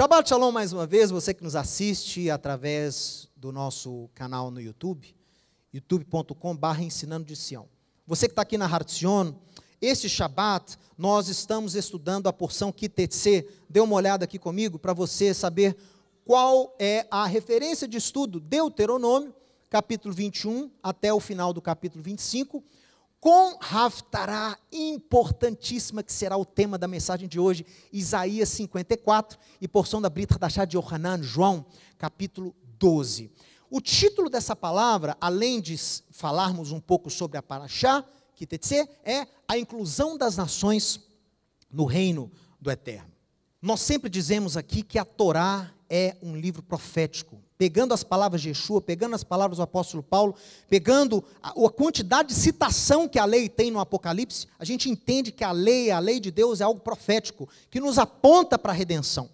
Shabbat Shalom mais uma vez, você que nos assiste através do nosso canal no YouTube, youtube.com/ensinando de Sião. Você que está aqui na Hartzion, este Shabbat nós estamos estudando a porção Kitetse. Dê uma olhada aqui comigo para você saber qual é a referência de estudo. Deuteronômio, capítulo 21 até o final do capítulo 25, com Haftará importantíssima, que será o tema da mensagem de hoje, Isaías 54, e porção da Brit Hadashah de Yohanan, João, capítulo 12. O título dessa palavra, além de falarmos um pouco sobre a Parashá, Kitetse, é a inclusão das nações no reino do Eterno. Nós sempre dizemos aqui que a Torá é um livro profético. Pegando as palavras de Yeshua, pegando as palavras do apóstolo Paulo, pegando a quantidade de citação que a lei tem no Apocalipse, a gente entende que a lei de Deus é algo profético, que nos aponta para a redenção,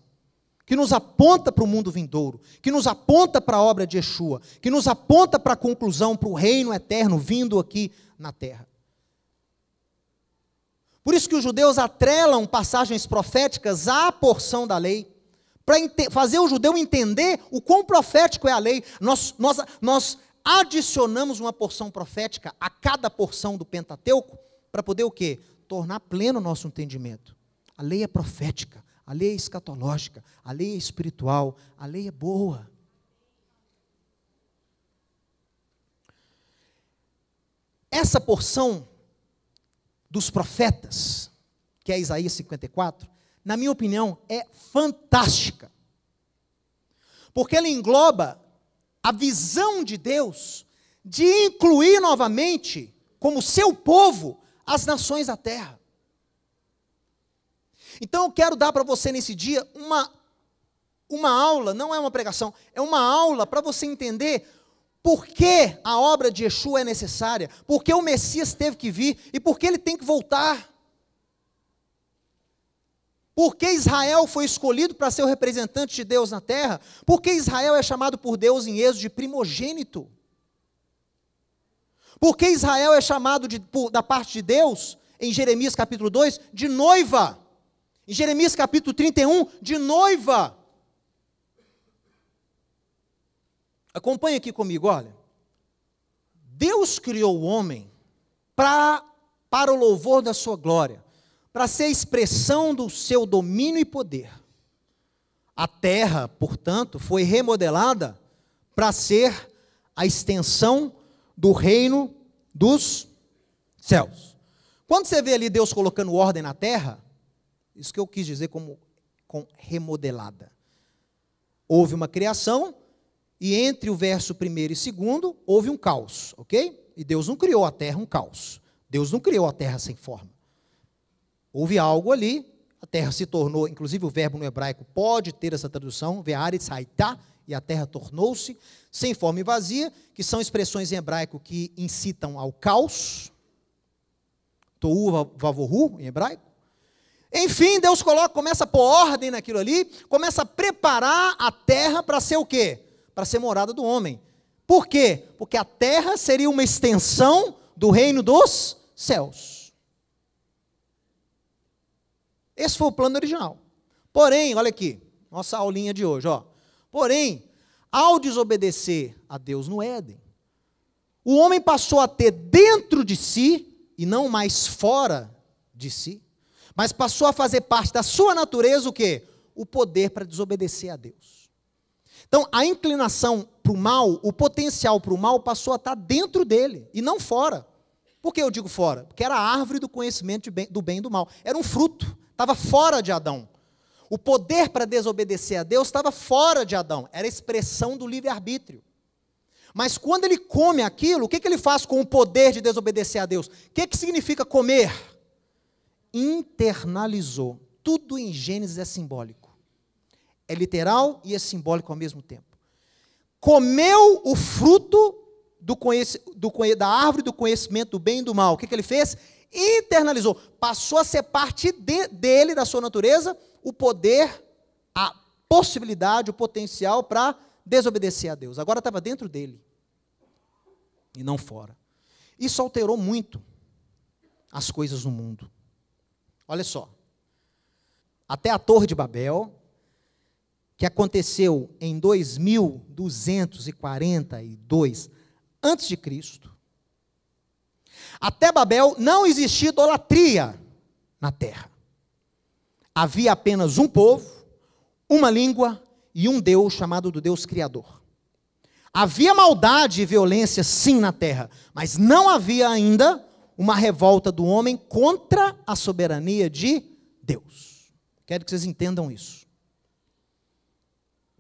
que nos aponta para o mundo vindouro, que nos aponta para a obra de Yeshua, que nos aponta para a conclusão, para o reino eterno vindo aqui na terra. Por isso que os judeus atrelam passagens proféticas à porção da lei, para fazer o judeu entender o quão profético é a lei. Nós adicionamos uma porção profética a cada porção do Pentateuco, para poder o quê? Tornar pleno o nosso entendimento. A lei é profética, a lei é escatológica, a lei é espiritual, a lei é boa. Essa porção dos profetas, que é Isaías 54, na minha opinião, é fantástica. Porque ela engloba a visão de Deus de incluir novamente, como seu povo, as nações da terra. Então eu quero dar para você nesse dia uma aula, não é uma pregação, é uma aula para você entender por que a obra de Yeshua é necessária, por que o Messias teve que vir e por que ele tem que voltar. Por que Israel foi escolhido para ser o representante de Deus na terra? Por que Israel é chamado por Deus em Êxodo de primogênito? Por que Israel é chamado da parte de Deus, em Jeremias capítulo 2, de noiva? Em Jeremias capítulo 31, de noiva. Acompanhe aqui comigo, olha. Deus criou o homem para o louvor da sua glória, para ser expressão do seu domínio e poder. A terra, portanto, foi remodelada para ser a extensão do reino dos céus. Quando você vê ali Deus colocando ordem na terra, isso que eu quis dizer com remodelada. Houve uma criação, e entre o verso 1º e 2º, houve um caos, ok? E Deus não criou a terra um caos. Deus não criou a terra sem forma. Houve algo ali, a terra se tornou, inclusive o verbo no hebraico pode ter essa tradução, ve'aretz haitá, e a terra tornou-se, sem forma e vazia, que são expressões em hebraico que incitam ao caos, tohu vavohu, em hebraico. Enfim, Deus começa a pôr ordem naquilo ali, começa a preparar a terra para ser o quê? Para ser morada do homem. Por quê? Porque a terra seria uma extensão do reino dos céus. Esse foi o plano original. Porém, olha aqui, nossa aulinha de hoje, ó. Porém, ao desobedecer a Deus no Éden, o homem passou a ter dentro de si, e não mais fora de si, mas passou a fazer parte da sua natureza o quê? O poder para desobedecer a Deus. Então, a inclinação para o mal, o potencial para o mal passou a estar dentro dele, e não fora. Por que eu digo fora? Porque era a árvore do conhecimento do bem e do mal. Era um fruto. Estava fora de Adão. O poder para desobedecer a Deus estava fora de Adão. Era a expressão do livre-arbítrio. Mas quando ele come aquilo, o que ele faz com o poder de desobedecer a Deus? O que significa comer? Internalizou. Tudo em Gênesis é simbólico. É literal e é simbólico ao mesmo tempo. Comeu o fruto da árvore do conhecimento do bem e do mal. O que ele fez? Internalizou, passou a ser parte dele, da sua natureza, o poder, a possibilidade, o potencial para desobedecer a Deus. Agora estava dentro dele, e não fora. Isso alterou muito as coisas no mundo. Olha só, até a Torre de Babel, que aconteceu em 2242 a.C., até Babel não existia idolatria na terra. Havia apenas um povo, uma língua e um Deus chamado do Deus Criador. Havia maldade e violência sim na terra, mas não havia ainda uma revolta do homem contra a soberania de Deus. Quero que vocês entendam isso.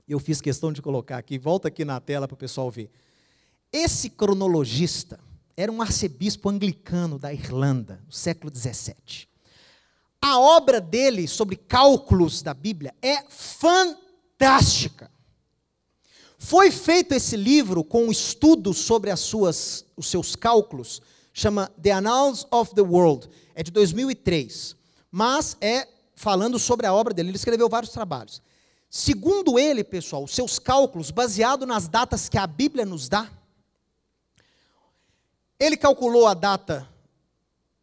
Eu fiz questão de colocar aqui, volta aqui na tela para o pessoal ver. Esse cronologista era um arcebispo anglicano da Irlanda, no século 17. A obra dele sobre cálculos da Bíblia é fantástica. Foi feito esse livro com um estudo sobre os seus cálculos, chama The Annals of the World, é de 2003, mas é falando sobre a obra dele, ele escreveu vários trabalhos. Segundo ele, pessoal, os seus cálculos, baseado nas datas que a Bíblia nos dá, ele calculou a data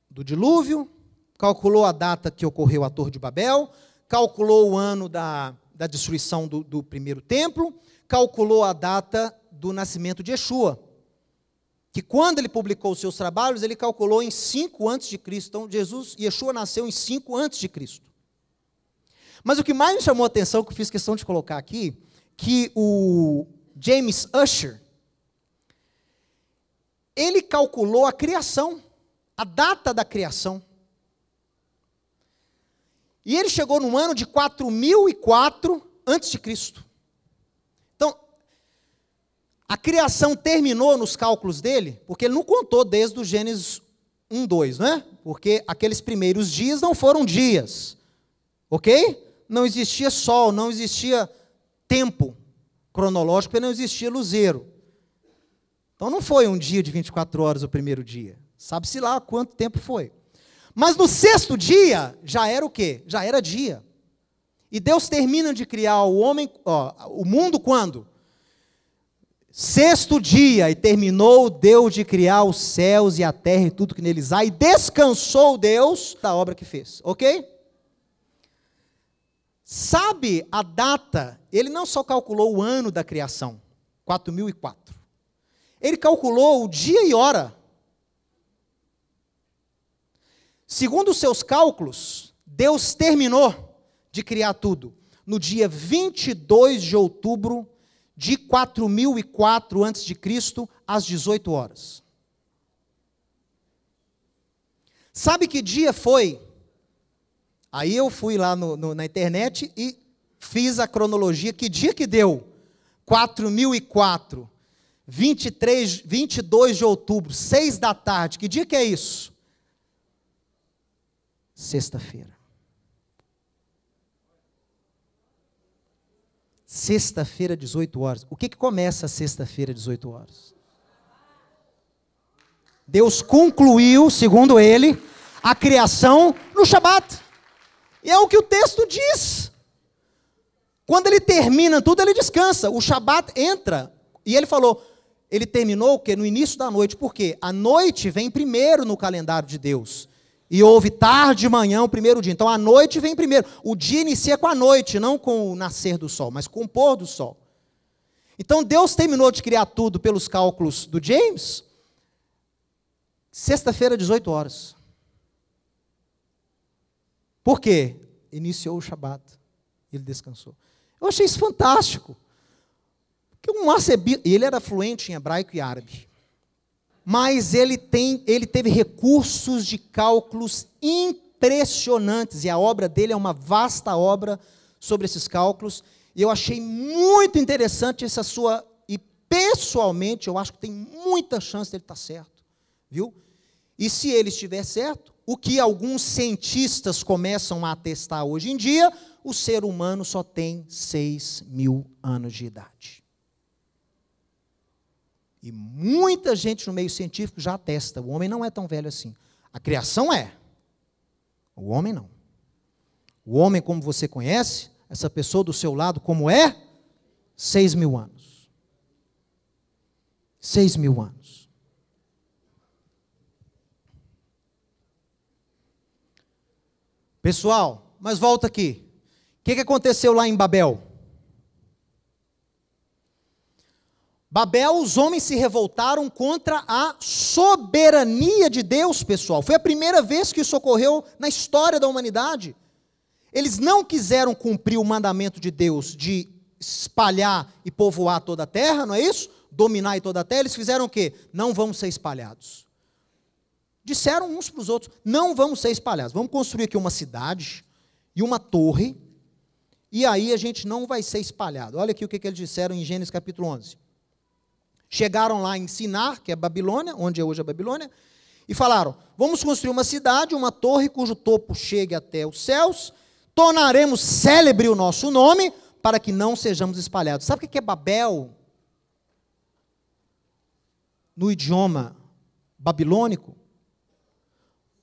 do dilúvio, calculou a data que ocorreu a Torre de Babel, calculou o ano da destruição do primeiro templo, calculou a data do nascimento de Yeshua, que quando ele publicou os seus trabalhos, ele calculou em 5 a.C. Então, Yeshua nasceu em 5 a.C. Mas o que mais me chamou a atenção, que eu fiz questão de colocar aqui, que o James Ussher, ele calculou a criação, a data da criação. E ele chegou no ano de 4004 a.C. Então, a criação terminou nos cálculos dele, porque ele não contou desde o Gênesis 1, 2, não é? Porque aqueles primeiros dias não foram dias, ok? Não existia sol, não existia tempo cronológico, porque não existia luzeiro. Então não foi um dia de 24 horas o primeiro dia. Sabe-se lá quanto tempo foi. Mas no 6º dia, já era o quê? Já era dia. E Deus termina de criar o mundo quando? 6º dia, e terminou Deus de criar os céus e a terra e tudo que neles há, e descansou Deus da obra que fez, ok? Sabe a data? Ele não só calculou o ano da criação, 4004. Ele calculou o dia e hora. Segundo os seus cálculos, Deus terminou de criar tudo no dia 22 de outubro de 4004 a.C., às 18 horas. Sabe que dia foi? Aí eu fui lá na internet e fiz a cronologia. Que dia que deu? 4004, 22 de outubro, 6 da tarde. Que dia que é isso? Sexta-feira. Sexta-feira, 18 horas. O que começa sexta-feira, 18 horas? Deus concluiu, segundo ele, a criação no Shabat. E é o que o texto diz. Quando ele termina tudo, ele descansa. O Shabat entra. E ele falou, ele terminou o quê? No início da noite. Por quê? A noite vem primeiro no calendário de Deus. E houve tarde de manhã o primeiro dia. Então a noite vem primeiro. O dia inicia com a noite, não com o nascer do sol, mas com o pôr do sol. Então Deus terminou de criar tudo pelos cálculos do James, sexta-feira, 18 horas. Por quê? Iniciou o Shabat. Ele descansou. Eu achei isso fantástico. Porque um arcebispo, ele era fluente em hebraico e árabe. Mas ele teve recursos de cálculos impressionantes, e a obra dele é uma vasta obra sobre esses cálculos, e eu achei muito interessante essa sua, e pessoalmente eu acho que tem muita chance dele estar certo, viu? E se ele estiver certo, o que alguns cientistas começam a atestar hoje em dia, o ser humano só tem 6.000 anos de idade. E muita gente no meio científico já atesta, o homem não é tão velho assim. A criação é, o homem não. O homem, como você conhece, essa pessoa do seu lado, como é? 6.000 anos. 6.000 anos. Pessoal, mas volta aqui. O que aconteceu lá em Babel? Babel, os homens se revoltaram contra a soberania de Deus, pessoal. Foi a primeira vez que isso ocorreu na história da humanidade. Eles não quiseram cumprir o mandamento de Deus de espalhar e povoar toda a terra, não é isso? Dominar toda a terra. Eles fizeram o quê? Não vamos ser espalhados. Disseram uns para os outros, não vamos ser espalhados. Vamos construir aqui uma cidade e uma torre, e aí a gente não vai ser espalhado. Olha aqui o que eles disseram em Gênesis capítulo 11. Chegaram lá em Sinar, que é Babilônia, onde é hoje a Babilônia, e falaram, vamos construir uma cidade, uma torre cujo topo chegue até os céus, tornaremos célebre o nosso nome, para que não sejamos espalhados. Sabe o que é Babel? No idioma babilônico,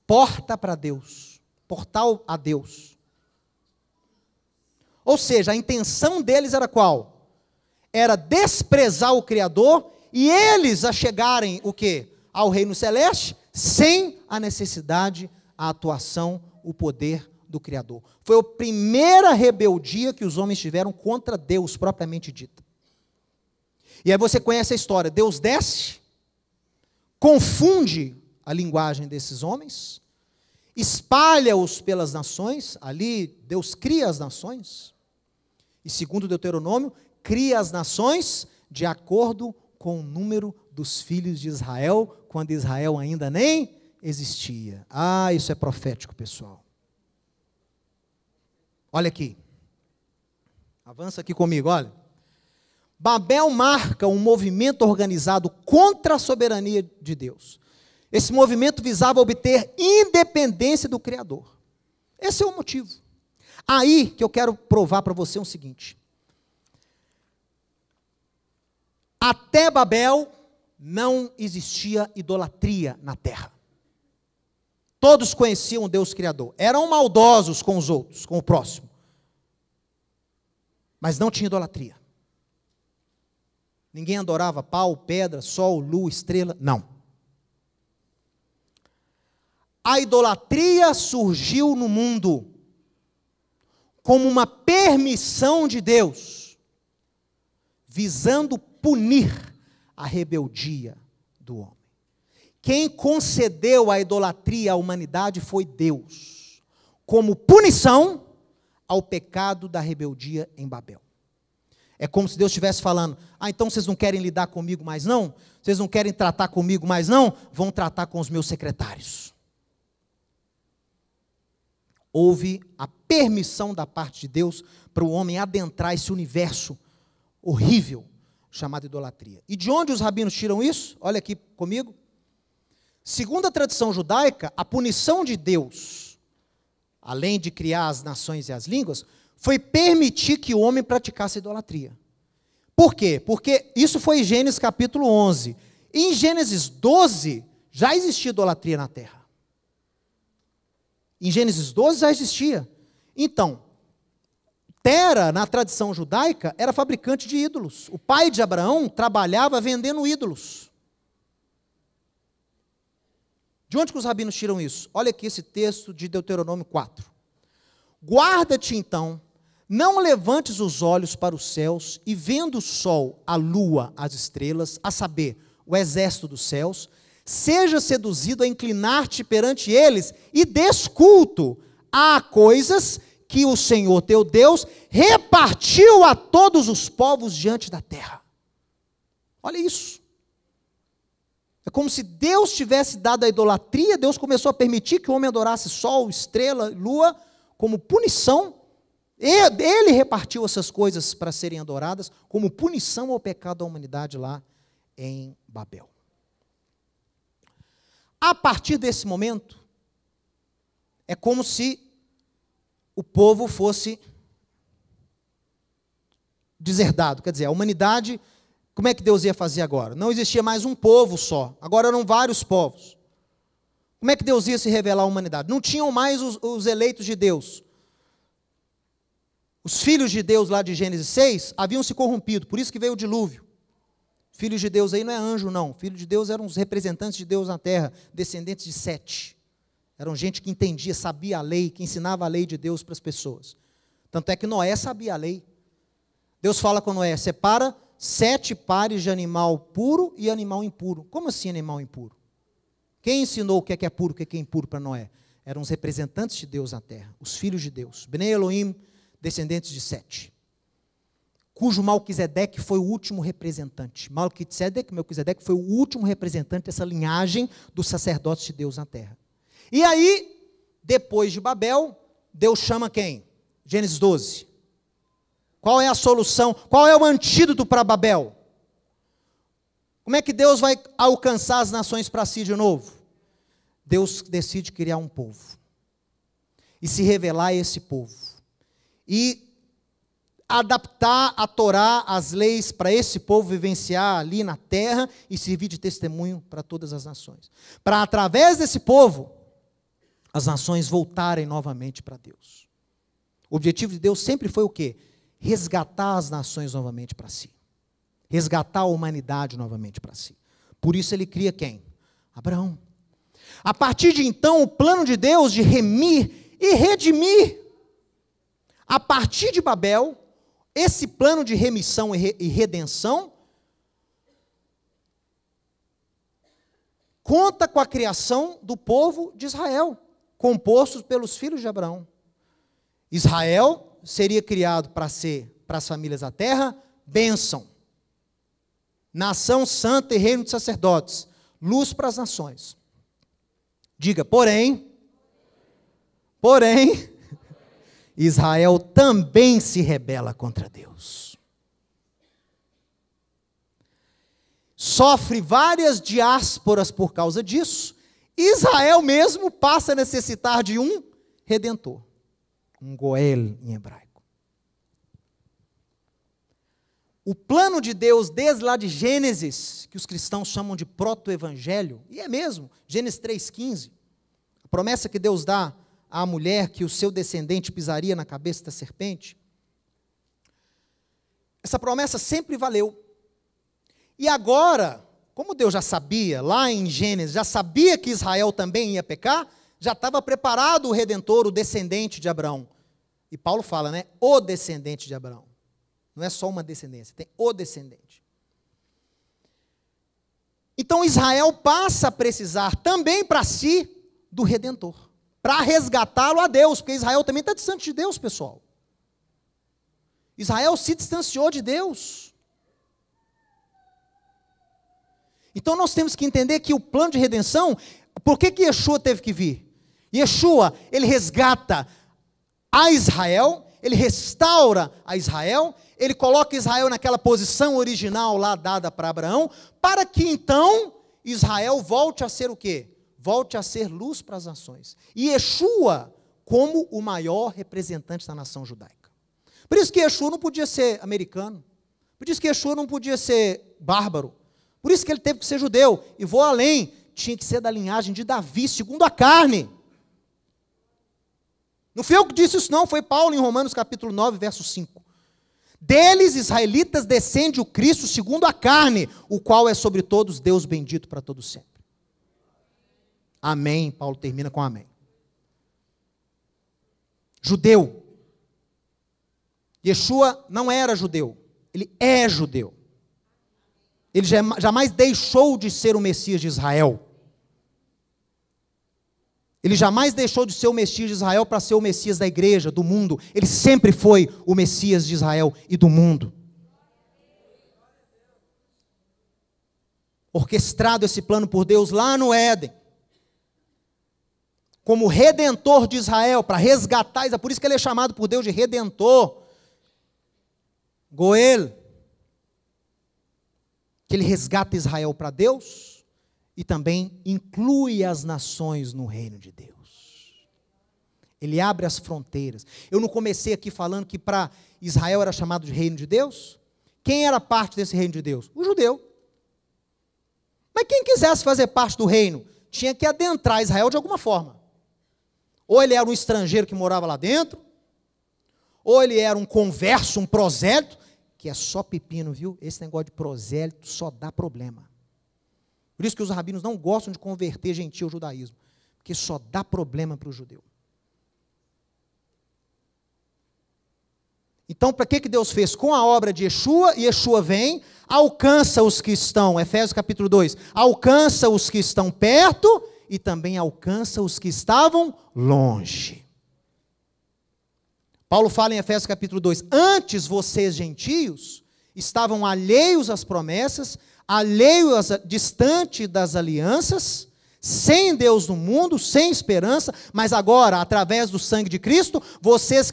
porta para Deus, portal a Deus. Ou seja, a intenção deles era qual? Era desprezar o Criador e eles a chegarem, o quê? Ao reino celeste, sem a necessidade, a atuação, o poder do Criador. Foi a primeira rebeldia que os homens tiveram contra Deus, propriamente dita. E aí você conhece a história, Deus desce, confunde a linguagem desses homens, espalha-os pelas nações, ali Deus cria as nações, e segundo Deuteronômio, cria as nações de acordo com o número dos filhos de Israel, quando Israel ainda nem existia. Ah, isso é profético, pessoal. Olha aqui, avança aqui comigo, olha. Babel marca um movimento organizado contra a soberania de Deus. Esse movimento visava obter independência do Criador. Esse é o motivo. Aí que eu quero provar para você o seguinte. Até Babel não existia idolatria na terra. Todos conheciam o Deus Criador. Eram maldosos com os outros, com o próximo. Mas não tinha idolatria. Ninguém adorava pau, pedra, sol, lua, estrela. Não. A idolatria surgiu no mundo como uma permissão de Deus, visando punir a rebeldia do homem. Quem concedeu a idolatria à humanidade foi Deus, como punição ao pecado da rebeldia em Babel. É como se Deus estivesse falando, então vocês não querem lidar comigo mais não? Vocês não querem tratar comigo mais não? Vão tratar com os meus secretários. Houve a permissão da parte de Deus para o homem adentrar esse universo horrível chamado idolatria. E de onde os rabinos tiram isso? Olha aqui comigo. Segundo a tradição judaica, a punição de Deus, além de criar as nações e as línguas, foi permitir que o homem praticasse a idolatria. Por quê? Porque isso foi em Gênesis capítulo 11. E em Gênesis 12, já existia idolatria na terra. Em Gênesis 12 já existia. Então, Tera, na tradição judaica, era fabricante de ídolos. O pai de Abraão trabalhava vendendo ídolos. De onde que os rabinos tiram isso? Olha aqui esse texto de Deuteronômio 4. Guarda-te então, não levantes os olhos para os céus, e vendo o sol, a lua, as estrelas, a saber, o exército dos céus, seja seduzido a inclinar-te perante eles, e des culto a coisas que o Senhor teu Deus repartiu a todos os povos diante da terra. Olha isso. É como se Deus tivesse dado a idolatria, Deus começou a permitir que o homem adorasse sol, estrela, lua, como punição. Ele repartiu essas coisas para serem adoradas, como punição ao pecado da humanidade lá em Babel. A partir desse momento, é como se o povo fosse deserdado. Quer dizer, a humanidade, como é que Deus ia fazer agora? Não existia mais um povo só, agora eram vários povos. Como é que Deus ia se revelar à humanidade? Não tinham mais os eleitos de Deus. Os filhos de Deus lá de Gênesis 6 haviam se corrompido, por isso que veio o dilúvio. Filhos de Deus aí não é anjo não, filhos de Deus eram os representantes de Deus na terra, descendentes de Sete. Eram gente que entendia, sabia a lei, que ensinava a lei de Deus para as pessoas. Tanto é que Noé sabia a lei. Deus fala com Noé, separa 7 pares de animal puro e animal impuro. Como assim animal impuro? Quem ensinou o que é puro e o que é impuro para Noé? Eram os representantes de Deus na terra, os filhos de Deus. Bnei Elohim, descendentes de Sete. Cujo Melquisedeque foi o último representante. Melquisedeque foi o último representante dessa linhagem dos sacerdotes de Deus na terra. E aí, depois de Babel, Deus chama quem? Gênesis 12. Qual é a solução? Qual é o antídoto para Babel? Como é que Deus vai alcançar as nações para si de novo? Deus decide criar um povo. E se revelar a esse povo. E adaptar a Torá, as leis, para esse povo vivenciar ali na terra e servir de testemunho para todas as nações. Para, através desse povo, as nações voltarem novamente para Deus. O objetivo de Deus sempre foi o quê? Resgatar as nações novamente para si. Resgatar a humanidade novamente para si. Por isso ele cria quem? Abraão. A partir de então, o plano de Deus de remir e redimir. A partir de Babel, esse plano de remissão e redenção conta com a criação do povo de Israel, composto pelos filhos de Abraão. Israel seria criado para ser, para as famílias da terra, bênção. Nação santa e reino de sacerdotes. Luz para as nações. Diga, porém, Israel também se rebela contra Deus. Sofre várias diásporas por causa disso. Israel mesmo passa a necessitar de um redentor. Um Goel em hebraico. O plano de Deus, desde lá de Gênesis, que os cristãos chamam de proto-evangelho, e é mesmo, Gênesis 3,15, a promessa que Deus dá à mulher que o seu descendente pisaria na cabeça da serpente, essa promessa sempre valeu. E agora, como Deus já sabia, lá em Gênesis, já sabia que Israel também ia pecar, já estava preparado o Redentor, o descendente de Abraão. E Paulo fala, né? O descendente de Abraão. Não é só uma descendência, tem o descendente. Então Israel passa a precisar também para si do Redentor. Para resgatá-lo a Deus, porque Israel também está distante de Deus, pessoal. Israel se distanciou de Deus. Então nós temos que entender que o plano de redenção, por que Yeshua teve que vir? Yeshua, ele resgata a Israel, ele restaura a Israel, ele coloca Israel naquela posição original lá dada para Abraão, para que então Israel volte a ser o quê? Volte a ser luz para as nações. E Yeshua como o maior representante da nação judaica. Por isso que Yeshua não podia ser americano, por isso que Yeshua não podia ser bárbaro, por isso que ele teve que ser judeu. E vou além, tinha que ser da linhagem de Davi, segundo a carne. Não fui eu que disse isso não, foi Paulo em Romanos capítulo 9, verso 5. Deles, israelitas, descende o Cristo segundo a carne, o qual é sobre todos Deus bendito para todos sempre. Amém, Paulo termina com amém. Judeu. Yeshua não era judeu, ele é judeu. Ele jamais deixou de ser o Messias de Israel. Ele jamais deixou de ser o Messias de Israel para ser o Messias da igreja, do mundo. Ele sempre foi o Messias de Israel e do mundo. Orquestrado esse plano por Deus lá no Éden. Como redentor de Israel, para resgatar Israel. Por isso que ele é chamado por Deus de redentor. Goel. Que ele resgata Israel para Deus. E também inclui as nações no reino de Deus. Ele abre as fronteiras. Eu não comecei aqui falando que para Israel era chamado de reino de Deus? Quem era parte desse reino de Deus? O judeu. Mas quem quisesse fazer parte do reino, tinha que adentrar Israel de alguma forma. Ou ele era um estrangeiro que morava lá dentro, ou ele era um converso, um prosélito, que é só pepino, viu? Esse negócio de prosélito só dá problema. Por isso que os rabinos não gostam de converter gentio ao judaísmo, porque só dá problema para o judeu. Então, para que Deus fez? Com a obra de Yeshua, e Yeshua vem, alcança os que estão, Efésios capítulo 2, alcança os que estão perto e também alcança os que estavam longe. Paulo fala em Efésios capítulo 2, antes vocês gentios estavam alheios às promessas, alheios distante das alianças, sem Deus no mundo, sem esperança, mas agora, através do sangue de Cristo, vocês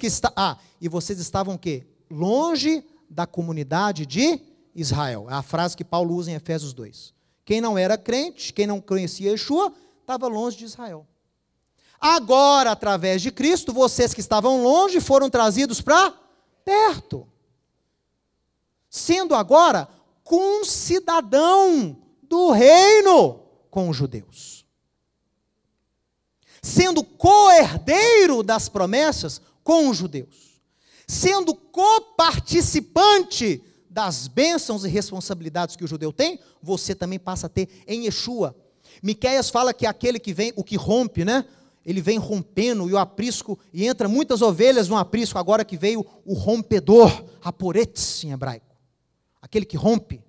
estavam o quê? Longe da comunidade de Israel. É a frase que Paulo usa em Efésios 2. Quem não era crente, quem não conhecia Yeshua, estava longe de Israel. Agora, através de Cristo, vocês que estavam longe foram trazidos para perto. Sendo agora concidadão do reino com os judeus. Sendo co-herdeiro das promessas com os judeus. Sendo coparticipante das bênçãos e responsabilidades que o judeu tem, você também passa a ter em Yeshua. Miqueias fala que aquele que vem, o que rompe, né? Ele vem rompendo e o aprisco, e entra muitas ovelhas no aprisco, agora que veio o rompedor, aporetz em hebraico. Aquele que rompe.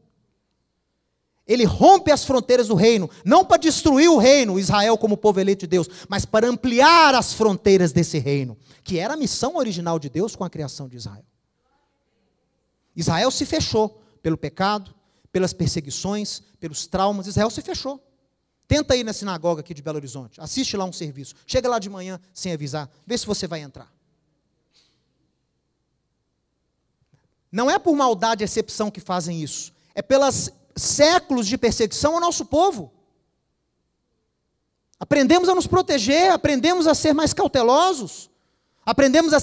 Ele rompe as fronteiras do reino, não para destruir o reino, Israel como povo eleito de Deus, mas para ampliar as fronteiras desse reino, que era a missão original de Deus com a criação de Israel. Israel se fechou pelo pecado, pelas perseguições, pelos traumas, Israel se fechou. Tenta ir na sinagoga aqui de Belo Horizonte, assiste lá um serviço, chega lá de manhã sem avisar, vê se você vai entrar. Não é por maldade e excepção que fazem isso, é pelos séculos de perseguição ao nosso povo. Aprendemos a nos proteger, aprendemos a ser mais cautelosos, aprendemos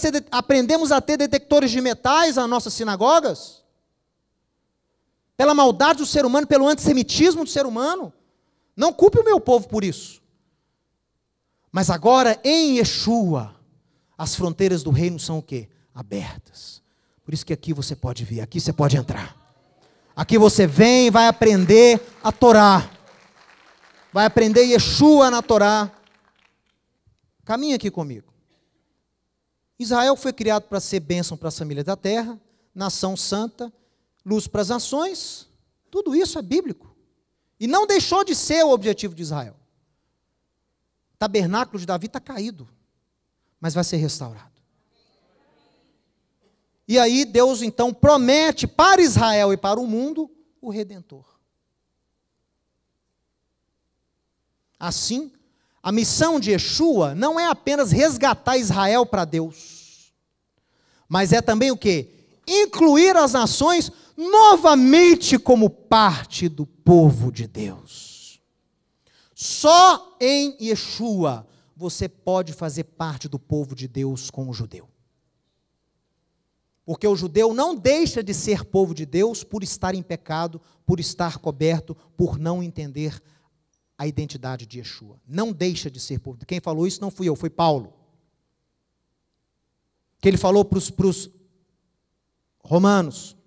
a ter detectores de metais nas nossas sinagogas, pela maldade do ser humano, pelo antissemitismo do ser humano. Não culpe o meu povo por isso. Mas agora, em Yeshua, as fronteiras do reino são o quê? Abertas. Por isso que aqui você pode vir, aqui você pode entrar. Aqui você vem e vai aprender a Torá. Vai aprender Yeshua na Torá. Caminha aqui comigo. Israel foi criado para ser bênção para as famílias da terra, nação santa, luz para as nações. Tudo isso é bíblico. E não deixou de ser o objetivo de Israel. O tabernáculo de Davi está caído, mas vai ser restaurado. E aí Deus então promete para Israel e para o mundo o Redentor. Assim, a missão de Yeshua não é apenas resgatar Israel para Deus, mas é também o quê? Incluir as nações novamente como parte do povo de Deus. Só em Yeshua você pode fazer parte do povo de Deus com o judeu. Porque o judeu não deixa de ser povo de Deus por estar em pecado, por estar coberto, por não entender a identidade de Yeshua. Não deixa de ser povo. Quem falou isso não fui eu, foi Paulo. Que ele falou para os romanos,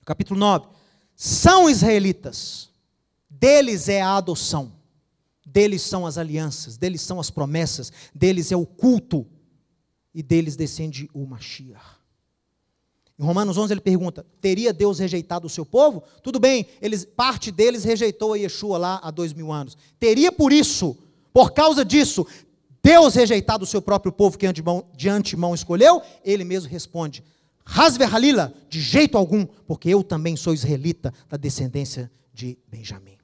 capítulo 9, são israelitas, deles é a adoção, deles são as alianças, deles são as promessas, deles é o culto, e deles descende o Mashiach. Em Romanos 11 ele pergunta, teria Deus rejeitado o seu povo? Tudo bem, parte deles rejeitou a Yeshua lá há 2000 anos. Teria por isso, por causa disso, Deus rejeitado o seu próprio povo que de antemão escolheu? Ele mesmo responde, Hasve Halila, de jeito algum, porque eu também sou israelita da descendência de Benjamim.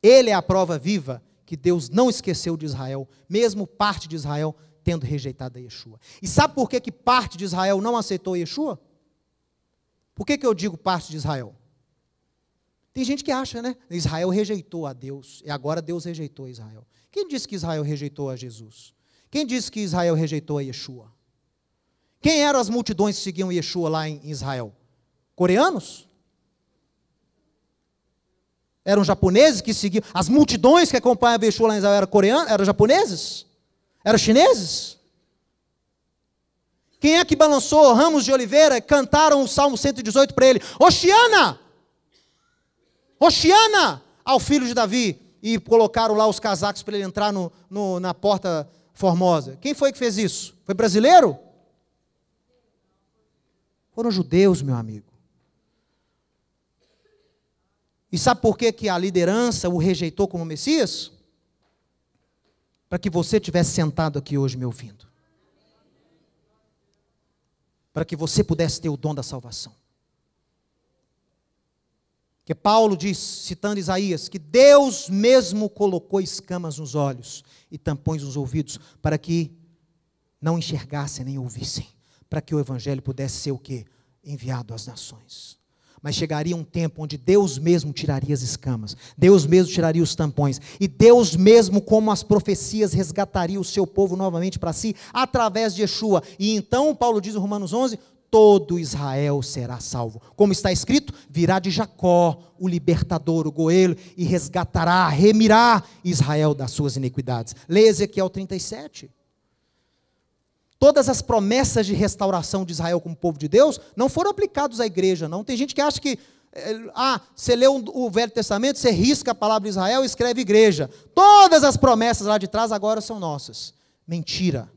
Ele é a prova viva que Deus não esqueceu de Israel, mesmo parte de Israel tendo rejeitado a Yeshua. E sabe por que parte de Israel não aceitou Yeshua? Por que eu digo parte de Israel? Tem gente que acha, né? Israel rejeitou a Deus, e agora Deus rejeitou Israel. Quem disse que Israel rejeitou a Jesus? Quem disse que Israel rejeitou a Yeshua? Quem eram as multidões que seguiam Yeshua lá em Israel? Coreanos? Eram japoneses que seguiam? As multidões que acompanhavam Yeshua lá em Israel eram coreanos? Eram japoneses? Eram chineses? Quem é que balançou ramos de oliveira e cantaram o Salmo 118 para ele? Hoshiana! Hoshiana! Ao filho de Davi. E colocaram lá os casacos para ele entrar na porta formosa. Quem foi que fez isso? Foi brasileiro? Foram judeus, meu amigo. E sabe por que que a liderança o rejeitou como Messias? Para que você tivesse sentado aqui hoje me ouvindo. Para que você pudesse ter o dom da salvação. Porque Paulo diz, citando Isaías, que Deus mesmo colocou escamas nos olhos e tampões nos ouvidos, para que não enxergassem nem ouvissem, para que o evangelho pudesse ser o quê? Enviado às nações. Mas chegaria um tempo onde Deus mesmo tiraria as escamas, Deus mesmo tiraria os tampões, e Deus mesmo, como as profecias, resgataria o seu povo novamente para si, através de Yeshua. E então, Paulo diz em Romanos 11, todo Israel será salvo. Como está escrito, virá de Jacó o libertador, o goelo, e resgatará, remirá Israel das suas iniquidades. Leia Ezequiel 37. Todas as promessas de restauração de Israel como povo de Deus não foram aplicadas à igreja, não. Tem gente que acha que, você lê o Velho Testamento, você risca a palavra Israel e escreve igreja. Todas as promessas lá de trás agora são nossas. Mentira.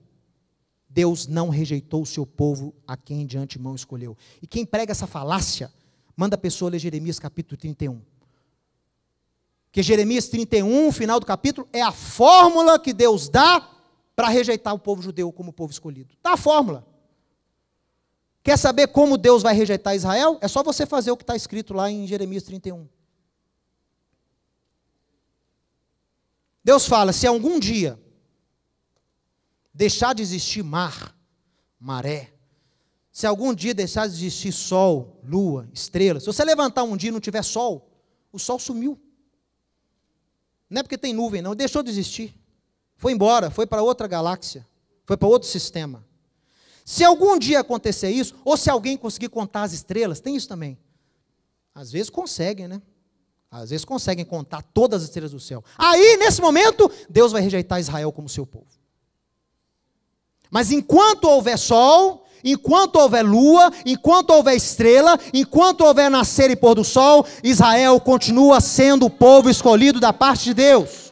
Deus não rejeitou o seu povo a quem de antemão escolheu. E quem prega essa falácia, manda a pessoa ler Jeremias capítulo 31. Porque Jeremias 31, final do capítulo, é a fórmula que Deus dá para rejeitar o povo judeu como povo escolhido. Está a fórmula. Quer saber como Deus vai rejeitar Israel? É só você fazer o que está escrito lá em Jeremias 31. Deus fala, se algum dia deixar de existir mar, maré, se algum dia deixar de existir sol, lua, estrelas, se você levantar um dia e não tiver sol, o sol sumiu. Não é porque tem nuvem, não, deixou de existir. Foi embora, foi para outra galáxia, foi para outro sistema. Se algum dia acontecer isso, ou se alguém conseguir contar as estrelas, tem isso também. Às vezes conseguem, né? Às vezes conseguem contar todas as estrelas do céu. Aí, nesse momento, Deus vai rejeitar Israel como seu povo. Mas enquanto houver sol, enquanto houver lua, enquanto houver estrela, enquanto houver nascer e pôr do sol, Israel continua sendo o povo escolhido da parte de Deus.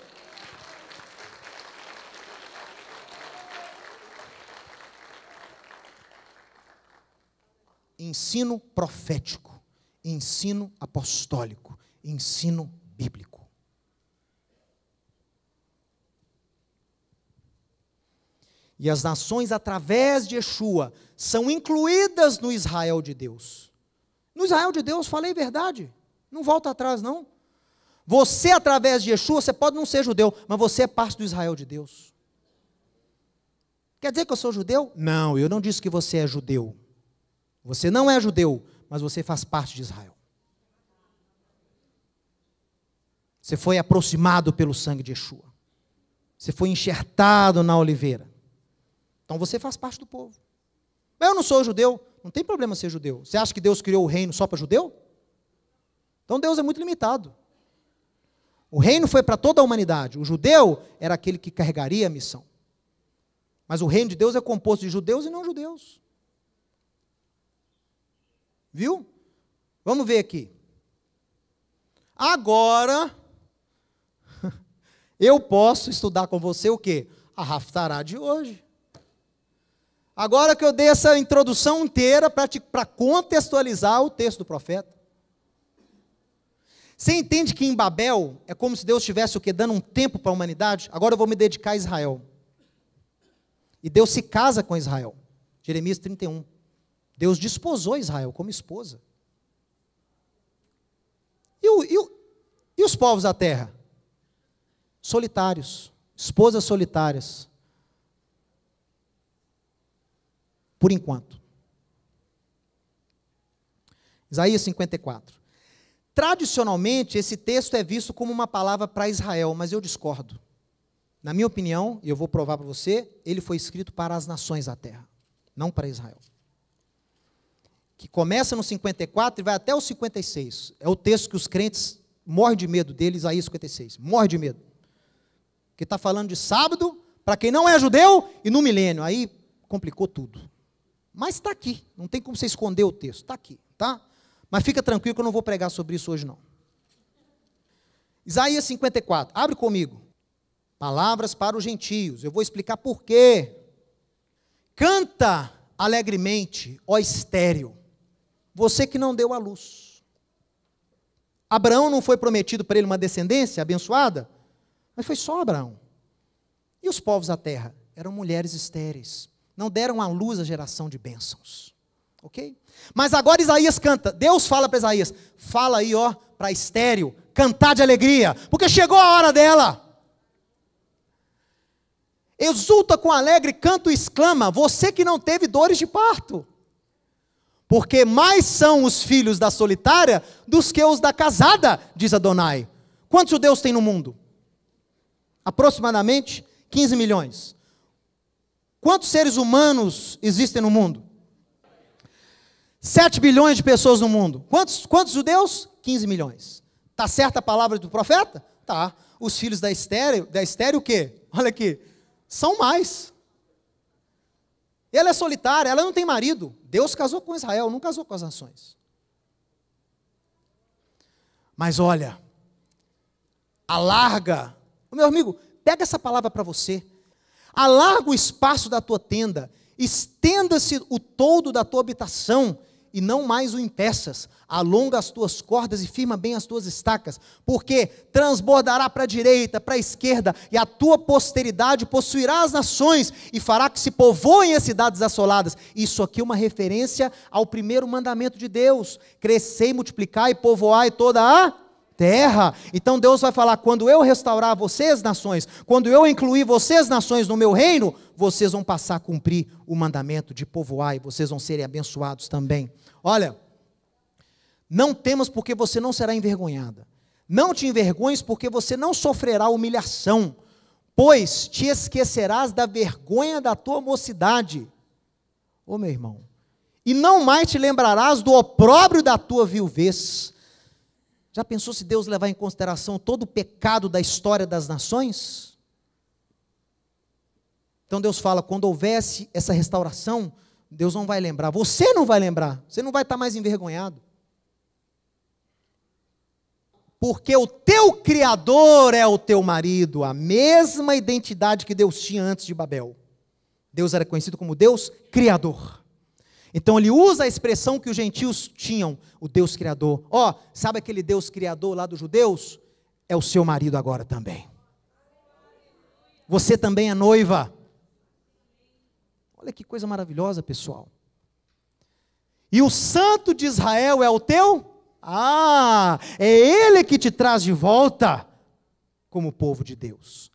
Ensino profético, ensino apostólico, ensino bíblico. E as nações, através de Yeshua, são incluídas no Israel de Deus. No Israel de Deus, falei verdade, não volta atrás não. Você, através de Yeshua, você pode não ser judeu, mas você é parte do Israel de Deus. Quer dizer que eu sou judeu? Não, eu não disse que você é judeu. Você não é judeu, mas você faz parte de Israel. Você foi aproximado pelo sangue de Yeshua. Você foi enxertado na oliveira. Então você faz parte do povo. Mas eu não sou judeu, não tem problema ser judeu. Você acha que Deus criou o reino só para judeu? Então Deus é muito limitado. O reino foi para toda a humanidade. O judeu era aquele que carregaria a missão. Mas o reino de Deus é composto de judeus e não judeus. Viu? Vamos ver aqui. Agora, eu posso estudar com você o quê? A Haftará de hoje. Agora que eu dei essa introdução inteira para contextualizar o texto do profeta. Você entende que em Babel é como se Deus estivesse o quê? Dando um tempo para a humanidade? Agora eu vou me dedicar a Israel. E Deus se casa com Israel. Jeremias 31. Deus desposou Israel como esposa. E os povos da terra? Solitários. Esposas solitárias. Por enquanto. Isaías 54. Tradicionalmente, esse texto é visto como uma palavra para Israel, mas eu discordo. Na minha opinião, e eu vou provar para você, ele foi escrito para as nações da terra, não para Israel. Que começa no 54 e vai até o 56. É o texto que os crentes morrem de medo dele, Isaías 56. Morre de medo. Que está falando de sábado, para quem não é judeu, e no milênio. Aí complicou tudo. Mas está aqui. Não tem como você esconder o texto. Está aqui, tá? Mas fica tranquilo que eu não vou pregar sobre isso hoje não. Isaías 54. Abre comigo. Palavras para os gentios. Eu vou explicar por quê. Canta alegremente, ó estéril. você que não deu à luz. Abraão não foi prometido para ele uma descendência abençoada? Mas foi só Abraão. E os povos da terra? Eram mulheres estéreis. Não deram à luz a geração de bênçãos. Ok? Mas agora Isaías canta. Deus fala para Isaías. Fala aí, ó, para estéril. Cantar de alegria. Porque chegou a hora dela. Exulta com alegre canto e exclama. Você que não teve dores de parto. Porque mais são os filhos da solitária dos que os da casada, diz Adonai. Quantos judeus tem no mundo? Aproximadamente 15 milhões. Quantos seres humanos existem no mundo? 7 bilhões de pessoas no mundo. Quantos judeus? 15 milhões. Está certa a palavra do profeta? Tá. Os filhos da estéreo o quê? Olha aqui. São mais. Ela é solitária, ela não tem marido. Deus casou com Israel, não casou com as nações. Mas olha, alarga. Meu amigo, pega essa palavra para você. Alarga o espaço da tua tenda, estenda-se o toldo da tua habitação, e não mais o impeças. Alonga as tuas cordas e firma bem as tuas estacas, porque transbordará para a direita, para a esquerda, e a tua posteridade possuirá as nações, e fará que se povoem as cidades assoladas. Isso aqui é uma referência ao primeiro mandamento de Deus: crescei, multiplicai e povoai toda a terra. Então Deus vai falar: quando eu restaurar vocês, nações, quando eu incluir vocês, nações, no meu reino, vocês vão passar a cumprir o mandamento de povoar, e vocês vão serem abençoados também. Olha, não temas porque você não será envergonhada. Não te envergonhes porque você não sofrerá humilhação, pois te esquecerás da vergonha da tua mocidade. Ô meu irmão, e não mais te lembrarás do opróbrio da tua viuvez. Já pensou se Deus levar em consideração todo o pecado da história das nações? Então Deus fala, quando houvesse essa restauração, Deus não vai lembrar, você não vai lembrar, você não vai estar mais envergonhado. Porque o teu Criador é o teu marido, a mesma identidade que Deus tinha antes de Babel. Deus era conhecido como Deus Criador. Então ele usa a expressão que os gentios tinham, o Deus Criador. Ó, sabe aquele Deus Criador lá dos judeus? É o seu marido agora também. Você também é noiva. Olha que coisa maravilhosa, pessoal. E o Santo de Israel é o teu? É Ele que te traz de volta como povo de Deus.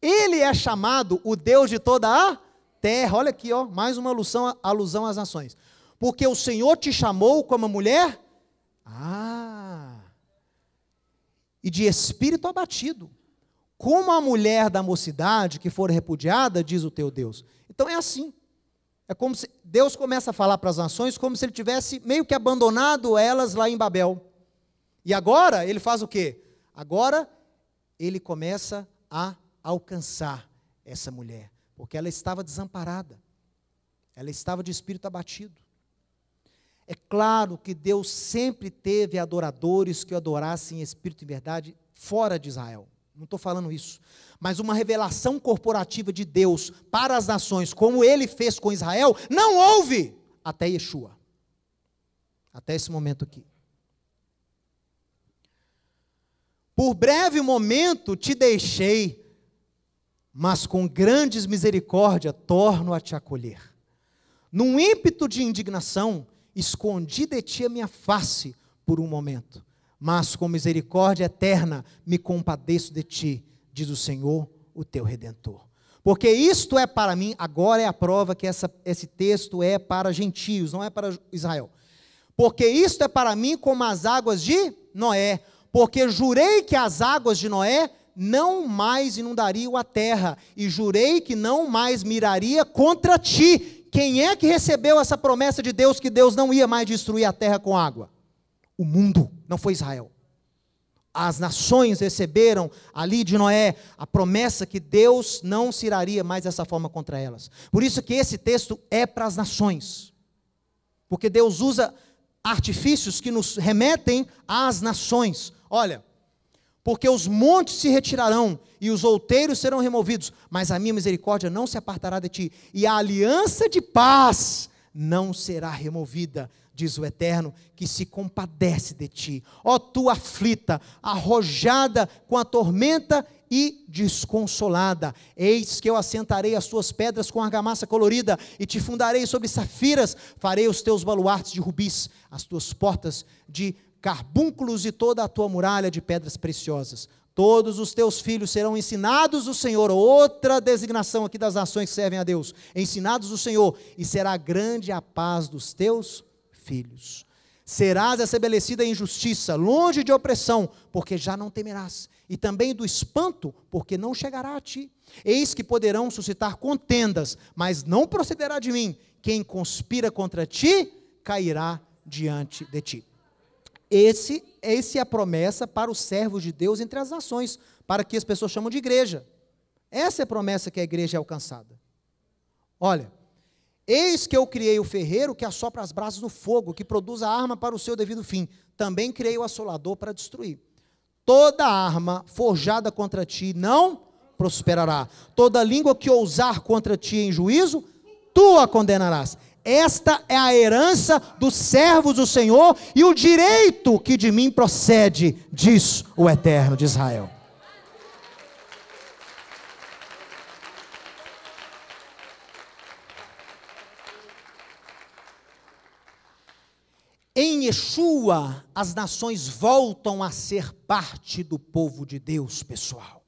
Ele é chamado o Deus de toda a terra. Olha aqui, ó, mais uma alusão às nações. Porque o Senhor te chamou como mulher, e de espírito abatido, como a mulher da mocidade que for repudiada, diz o teu Deus. Então é assim. É como se Deus começa a falar para as nações como se Ele tivesse meio que abandonado elas lá em Babel. E agora Ele faz o quê? Agora Ele começa a alcançar essa mulher, porque ela estava desamparada, ela estava de espírito abatido. É claro que Deus sempre teve adoradores que o adorassem em espírito e verdade fora de Israel. Não estou falando isso. Mas uma revelação corporativa de Deus para as nações, como Ele fez com Israel, não houve até Yeshua. Até esse momento aqui. Por breve momento te deixei, mas com grandes misericórdia torno a te acolher. Num ímpeto de indignação, escondi de ti a minha face por um momento, mas com misericórdia eterna me compadeço de ti, diz o Senhor, o teu Redentor. Porque isto é para mim, agora é a prova que esse texto é para gentios, não é para Israel. Porque isto é para mim como as águas de Noé, porque jurei que as águas de Noé não mais inundariam a terra, e jurei que não mais miraria contra ti. Quem é que recebeu essa promessa de Deus, que Deus não ia mais destruir a terra com água? O mundo, não foi Israel. As nações receberam ali de Noé a promessa que Deus não se iraria mais dessa forma contra elas. Por isso que esse texto é para as nações. Porque Deus usa artifícios que nos remetem às nações. Olha, porque os montes se retirarão e os outeiros serão removidos, mas a minha misericórdia não se apartará de ti, e a aliança de paz não será removida, diz o Eterno, que se compadece de ti. Ó tu aflita, arrojada com a tormenta e desconsolada, eis que eu assentarei as tuas pedras com argamassa colorida, e te fundarei sobre safiras, farei os teus baluartes de rubis, as tuas portas de carbúnculos e toda a tua muralha de pedras preciosas. Todos os teus filhos serão ensinados do Senhor, outra designação aqui das nações que servem a Deus, ensinados do Senhor, e será grande a paz dos teus filhos. Serás estabelecida em justiça, longe de opressão, porque já não temerás, e também do espanto, porque não chegará a ti. Eis que poderão suscitar contendas, mas não procederá de mim. Quem conspira contra ti, cairá diante de ti. Essa é a promessa para os servos de Deus entre as nações, para que as pessoas chamam de igreja. Essa é a promessa que a igreja é alcançada. Olha, eis que eu criei o ferreiro que assopra as brasas no fogo, que produz a arma para o seu devido fim. Também criei o assolador para destruir. Toda arma forjada contra ti não prosperará. Toda língua que ousar contra ti em juízo, tu a condenarás. Esta é a herança dos servos do Senhor e o direito que de mim procede, diz o Eterno de Israel. Em Yeshua, as nações voltam a ser parte do povo de Deus, pessoal.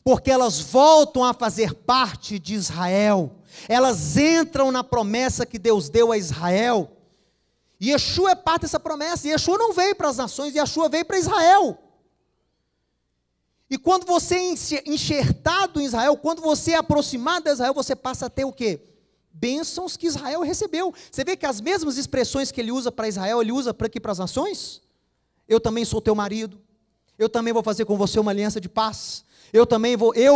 Porque elas voltam a fazer parte de Israel. Elas entram na promessa que Deus deu a Israel. E Yeshua é parte dessa promessa. E Yeshua não veio para as nações, Yeshua veio para Israel. E quando você é enxertado em Israel, quando você é aproximado de Israel, você passa a ter o quê? Bênçãos que Israel recebeu. Você vê que as mesmas expressões que ele usa para Israel, ele usa para aqui para as nações? Eu também sou teu marido. Eu também vou fazer com você uma aliança de paz. Eu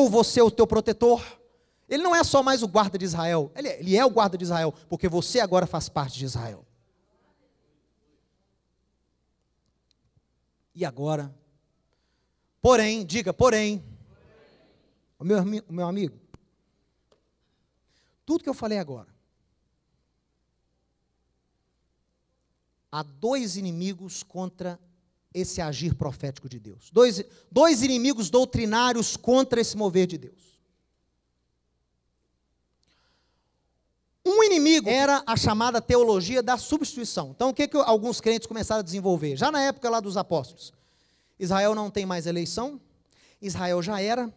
vou ser o teu protetor. Ele não é só mais o guarda de Israel. Ele é o guarda de Israel, porque você agora faz parte de Israel. E agora? Porém, diga, porém. O meu amigo. Tudo que eu falei agora. Há dois inimigos contra esse agir profético de Deus. Dois inimigos doutrinários contra esse mover de Deus. Um inimigo era a chamada teologia da substituição. Então, o que alguns crentes começaram a desenvolver? Já na época lá dos apóstolos. Israel não tem mais eleição, Israel já era,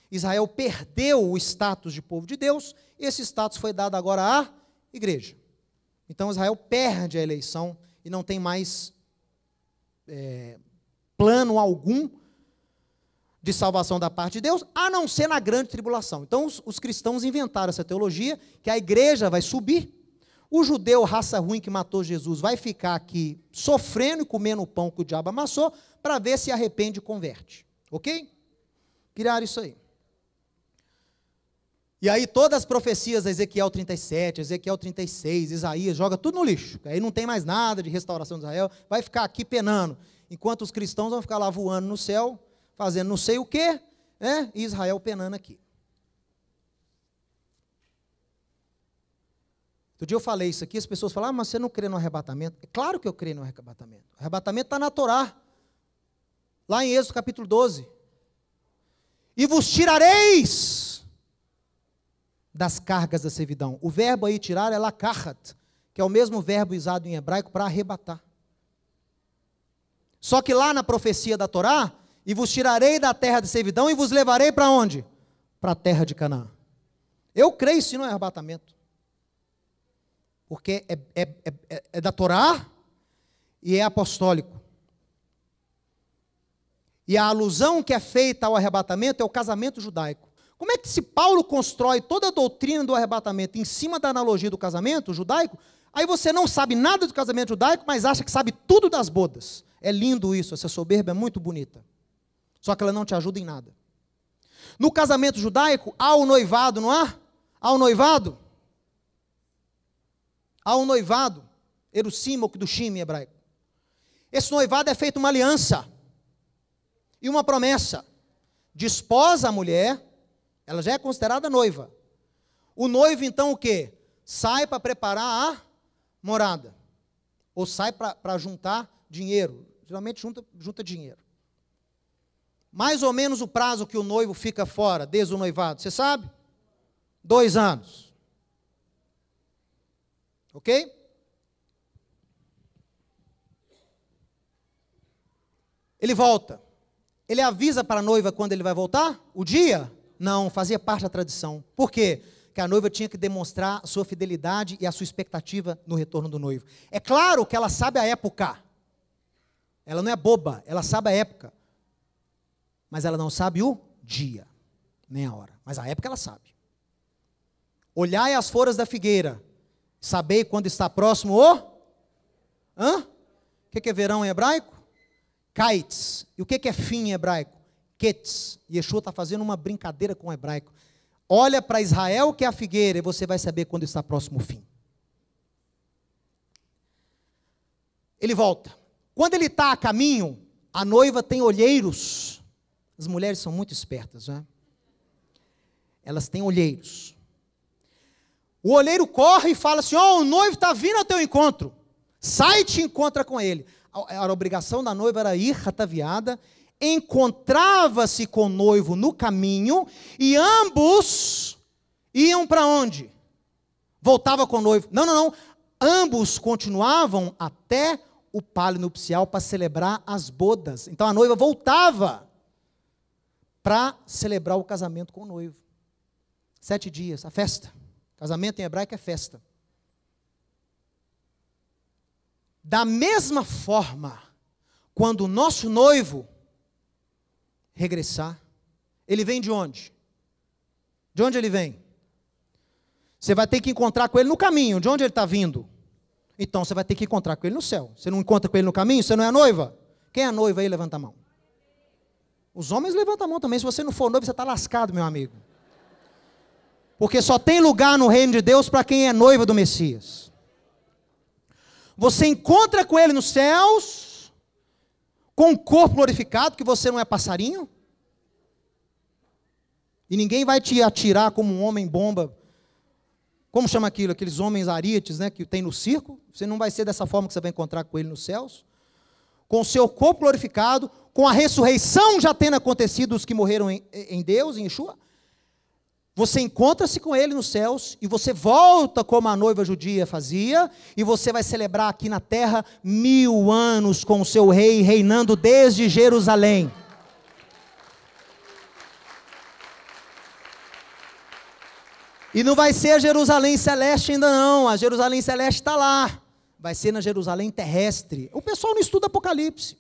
Israel perdeu o status de povo de Deus, e esse status foi dado agora à igreja. Então, Israel perde a eleição e não tem mais plano algum de salvação da parte de Deus, a não ser na grande tribulação. Então os cristãos inventaram essa teologia, que a igreja vai subir, o judeu, raça ruim que matou Jesus, vai ficar aqui sofrendo e comendo o pão que o diabo amassou, para ver se arrepende e converte. Ok? Criaram isso aí. E aí todas as profecias, Ezequiel 37, Ezequiel 36, Isaías, joga tudo no lixo. Aí não tem mais nada de restauração de Israel, vai ficar aqui penando, enquanto os cristãos vão ficar lá voando no céu, fazendo não sei o quê, né? E Israel penando aqui. Outro dia eu falei isso aqui, as pessoas falam, mas você não crê no arrebatamento? É claro que eu creio no arrebatamento. O arrebatamento está na Torá, lá em Êxodo capítulo 12. E vos tirareis das cargas da servidão. O verbo aí tirar é lakachat, que é o mesmo verbo usado em hebraico para arrebatar. Só que lá na profecia da Torá, e vos tirarei da terra de servidão e vos levarei para onde? Para a terra de Canaã. Eu creio sim no arrebatamento. Porque é da Torá e é apostólico. E a alusão que é feita ao arrebatamento é o casamento judaico. Como é que se Paulo constrói toda a doutrina do arrebatamento em cima da analogia do casamento judaico, aí você não sabe nada do casamento judaico, mas acha que sabe tudo das bodas. É lindo isso, essa soberba é muito bonita. Só que ela não te ajuda em nada. No casamento judaico, há o noivado, não há? Há o noivado? Há um noivado, erusim ou kedushim em hebraico. Esse noivado é feito uma aliança e uma promessa. Desposa a mulher, ela já é considerada noiva. O noivo então o quê? Sai para preparar a morada. Ou sai para juntar dinheiro. Geralmente junta dinheiro. Mais ou menos o prazo que o noivo fica fora, desde o noivado, você sabe? 2 anos. Ok? Ele volta. Ele avisa para a noiva quando ele vai voltar? O dia? Não, fazia parte da tradição. Por quê? Porque a noiva tinha que demonstrar a sua fidelidade e a sua expectativa no retorno do noivo. É claro que ela sabe a época. Ela não é boba, ela sabe a época. Mas ela não sabe o dia, nem a hora. Mas a época ela sabe. Olhai as folhas da figueira, sabei quando está próximo o... O que é verão em hebraico? Kites. E o que é fim em hebraico? Ketz. Yeshua está fazendo uma brincadeira com o hebraico. Olha para Israel que é a figueira e você vai saber quando está próximo o fim. Ele volta. Quando ele está a caminho, a noiva tem olheiros. As mulheres são muito espertas, né? Elas têm olheiros. O olheiro corre e fala assim: o noivo está vindo ao teu encontro. Sai e te encontra com ele. A obrigação da noiva era ir ataviada, encontrava-se com o noivo no caminho, e ambos iam para onde? Voltava com o noivo. Não. Ambos continuavam até o palio nupcial para celebrar as bodas. Então a noiva voltava para celebrar o casamento com o noivo. 7 dias, a festa. Casamento em hebraico é festa. Da mesma forma, quando o nosso noivo regressar, ele vem de onde? De onde ele vem? Você vai ter que encontrar com ele no caminho. De onde ele está vindo? Então você vai ter que encontrar com ele no céu. Você não encontra com ele no caminho? Você não é a noiva? Quem é a noiva aí? Levanta a mão. Os homens levantam a mão também. Se você não for noivo, você está lascado, meu amigo. Porque só tem lugar no reino de Deus para quem é noiva do Messias. Você encontra com ele nos céus, com o corpo glorificado, que você não é passarinho. E ninguém vai te atirar como um homem bomba. Como chama aquilo? Aqueles homens arietes, né, que tem no circo. Você não vai ser dessa forma que você vai encontrar com ele nos céus. Com o seu corpo glorificado, com a ressurreição já tendo acontecido os que morreram em Deus, em Yeshua. Você encontra-se com ele nos céus, e você volta como a noiva judia fazia, e você vai celebrar aqui na terra 1000 anos com o seu rei, reinando desde Jerusalém. E não vai ser a Jerusalém celeste ainda não, a Jerusalém celeste está lá, vai ser na Jerusalém terrestre. O pessoal não estuda Apocalipse.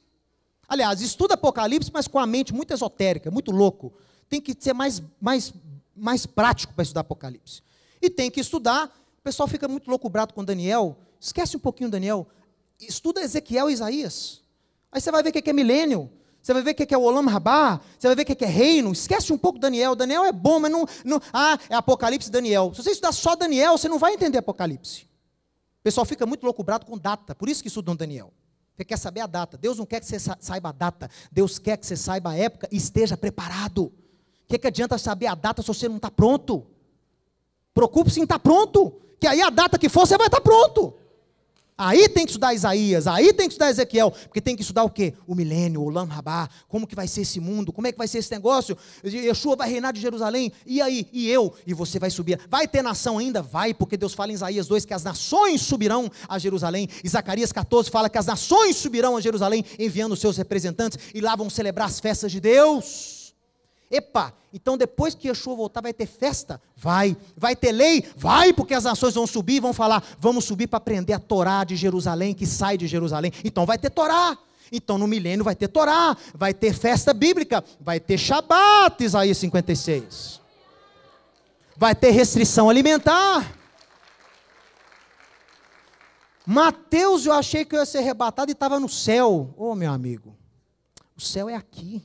Aliás, estuda Apocalipse, mas com a mente muito esotérica, muito louco. Tem que ser mais prático para estudar Apocalipse. E tem que estudar, o pessoal fica muito louco-brado com Daniel, esquece um pouquinho Daniel, estuda Ezequiel e Isaías. Aí você vai ver o que é milênio, você vai ver o que é o Olam Rabá, você vai ver o que é reino, esquece um pouco Daniel. Daniel é bom, mas não... é Apocalipse e Daniel. Se você estudar só Daniel, você não vai entender Apocalipse. O pessoal fica muito louco-brado com data, por isso que estudam Daniel. Você quer saber a data. Deus não quer que você saiba a data, Deus quer que você saiba a época e esteja preparado. O que adianta saber a data se você não está pronto? Preocupe-se em estar pronto, que aí a data que for, você vai estar pronto. Aí tem que estudar Isaías, aí tem que estudar Ezequiel, porque tem que estudar o quê? O milênio, o Olam Rabá, como que vai ser esse mundo, como é que vai ser esse negócio, Yeshua vai reinar de Jerusalém, e aí? E eu? E você vai subir, vai ter nação ainda? Vai, porque Deus fala em Isaías 2 que as nações subirão a Jerusalém, e Zacarias 14 fala que as nações subirão a Jerusalém, enviando os seus representantes, e lá vão celebrar as festas de Deus. Epa, então depois que Yeshua voltar vai ter festa? Vai ter lei? Vai, porque as nações vão subir e vão falar, vamos subir para aprender a Torá de Jerusalém, que sai de Jerusalém, então vai ter Torá, então no milênio vai ter Torá, vai ter festa bíblica, vai ter Shabat, Isaías 56, vai ter restrição alimentar. Mateus, eu achei que eu ia ser arrebatado e estava no céu. Ô meu amigo, o céu é aqui.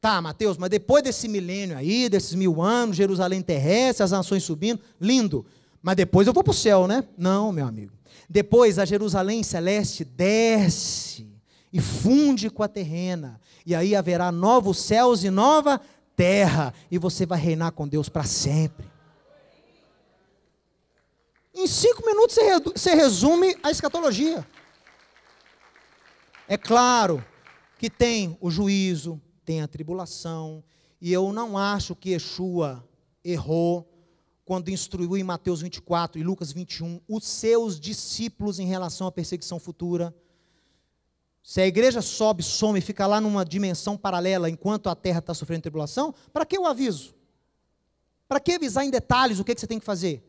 Tá, Mateus, mas depois desse milênio aí, desses 1000 anos, Jerusalém terrestre, as nações subindo, lindo. Mas depois eu vou para o céu, né? Não, meu amigo. Depois a Jerusalém celeste desce e funde com a terrena. E aí haverá novos céus e nova terra. E você vai reinar com Deus para sempre. Em 5 minutos você resume a escatologia. É claro que tem o juízo, tem a tribulação, e eu não acho que Yeshua errou quando instruiu em Mateus 24 e Lucas 21 os seus discípulos em relação à perseguição futura. Se a igreja sobe, some e fica lá numa dimensão paralela enquanto a terra está sofrendo tribulação, para que o aviso? Para que avisar em detalhes o que você tem que fazer?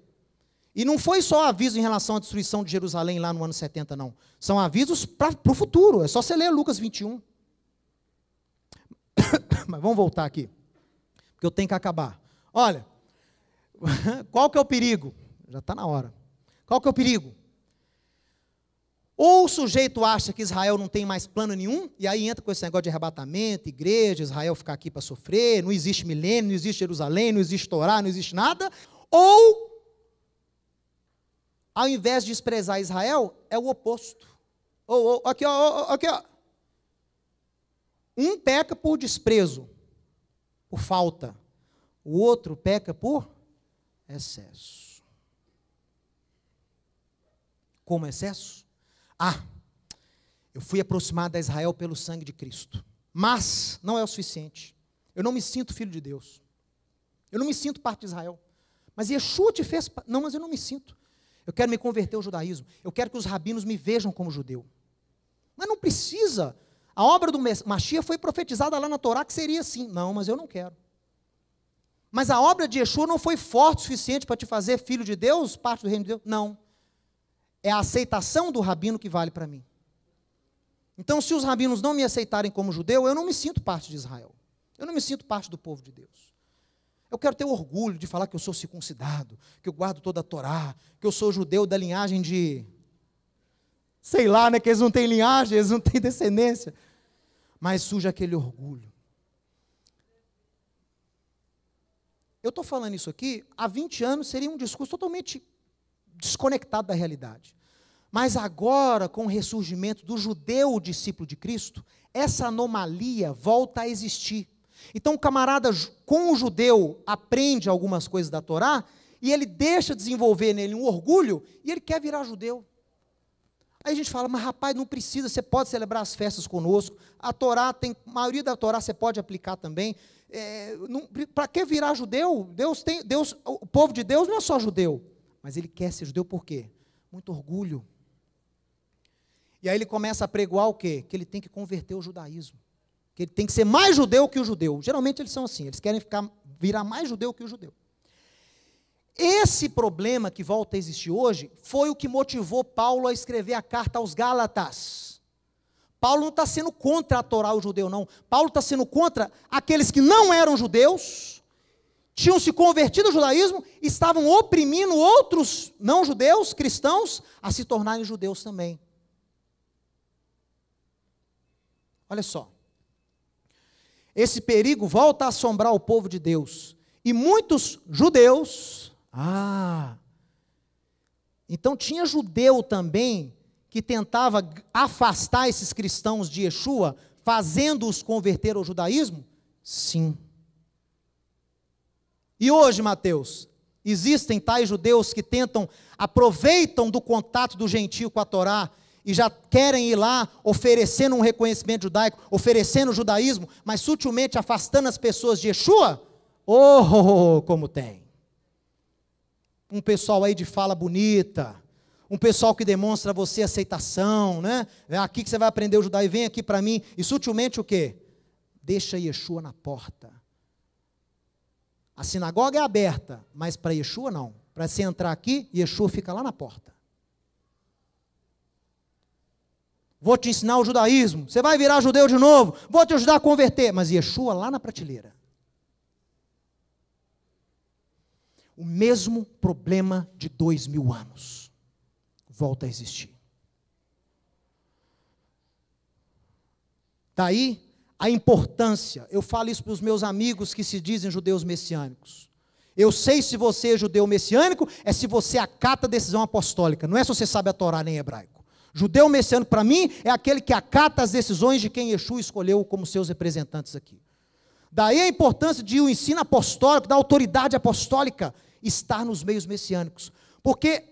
E não foi só aviso em relação à destruição de Jerusalém lá no ano 70, não. São avisos para o futuro. É só você ler Lucas 21. Mas vamos voltar aqui, porque eu tenho que acabar. Olha, qual que é o perigo? Já está na hora. Qual que é o perigo? Ou o sujeito acha que Israel não tem mais plano nenhum, e aí entra com esse negócio de arrebatamento, igreja, Israel ficar aqui para sofrer, não existe milênio, não existe Jerusalém, não existe Torá, não existe nada. Ou, ao invés de desprezar Israel, é o oposto. Aqui, ó. Um peca por desprezo, por falta. O outro peca por excesso. Como excesso? Eu fui aproximado a Israel pelo sangue de Cristo. Mas não é o suficiente. Eu não me sinto filho de Deus. Eu não me sinto parte de Israel. Mas Yeshua te fez... Não, mas eu não me sinto. Eu quero me converter ao judaísmo. Eu quero que os rabinos me vejam como judeu. Mas não precisa. A obra do Mashiach foi profetizada lá na Torá que seria assim. Não, mas eu não quero. Mas a obra de Yeshua não foi forte o suficiente para te fazer filho de Deus, parte do reino de Deus? Não. É a aceitação do rabino que vale para mim. Então, se os rabinos não me aceitarem como judeu, eu não me sinto parte de Israel. Eu não me sinto parte do povo de Deus. Eu quero ter orgulho de falar que eu sou circuncidado, que eu guardo toda a Torá, que eu sou judeu da linhagem de... Sei lá, né, que eles não têm linhagem, eles não têm descendência. Mas surge aquele orgulho. Eu estou falando isso aqui, há 20 anos seria um discurso totalmente desconectado da realidade. Mas agora, com o ressurgimento do judeu discípulo de Cristo, essa anomalia volta a existir. Então o camarada com o judeu aprende algumas coisas da Torá, e ele deixa desenvolver nele um orgulho, e ele quer virar judeu. Aí a gente fala, mas rapaz, não precisa, você pode celebrar as festas conosco, a Torá tem, a maioria da Torá você pode aplicar também, para que virar judeu? O povo de Deus não é só judeu, mas ele quer ser judeu por quê? Muito orgulho. E aí ele começa a pregoar o quê? Que ele tem que converter o judaísmo, que ele tem que ser mais judeu que o judeu. Geralmente eles são assim, eles querem virar mais judeu que o judeu. Esse problema que volta a existir hoje foi o que motivou Paulo a escrever a carta aos Gálatas. Paulo não está sendo contra a Torá, o judeu, não. Paulo está sendo contra aqueles que não eram judeus, tinham se convertido ao judaísmo, estavam oprimindo outros não-judeus, cristãos, a se tornarem judeus também. Olha só. Esse perigo volta a assombrar o povo de Deus. E muitos judeus... então tinha judeu também que tentava afastar esses cristãos de Yeshua, fazendo-os converter ao judaísmo? Sim. E hoje, Mateus, existem tais judeus que aproveitam do contato do gentio com a Torá, e já querem ir lá oferecendo um reconhecimento judaico, oferecendo o judaísmo, mas sutilmente afastando as pessoas de Yeshua? Como tem. Um pessoal aí de fala bonita, um pessoal que demonstra a você aceitação, né? É aqui que você vai aprender o judaísmo, vem aqui para mim, e sutilmente o quê? Deixa Yeshua na porta. A sinagoga é aberta, mas para Yeshua não. Para você entrar aqui, Yeshua fica lá na porta. Vou te ensinar o judaísmo, você vai virar judeu de novo, vou te ajudar a converter, mas Yeshua lá na prateleira. O mesmo problema de 2000 anos volta a existir. Daí a importância, eu falo isso para os meus amigos que se dizem judeus messiânicos. Eu sei se você é judeu messiânico, é se você acata a decisão apostólica, não é se você sabe a Torá nem hebraico. Judeu messiânico, para mim, é aquele que acata as decisões de quem Yeshua escolheu como seus representantes aqui. Daí a importância de o ensino apostólico, da autoridade apostólica, estar nos meios messiânicos. Porque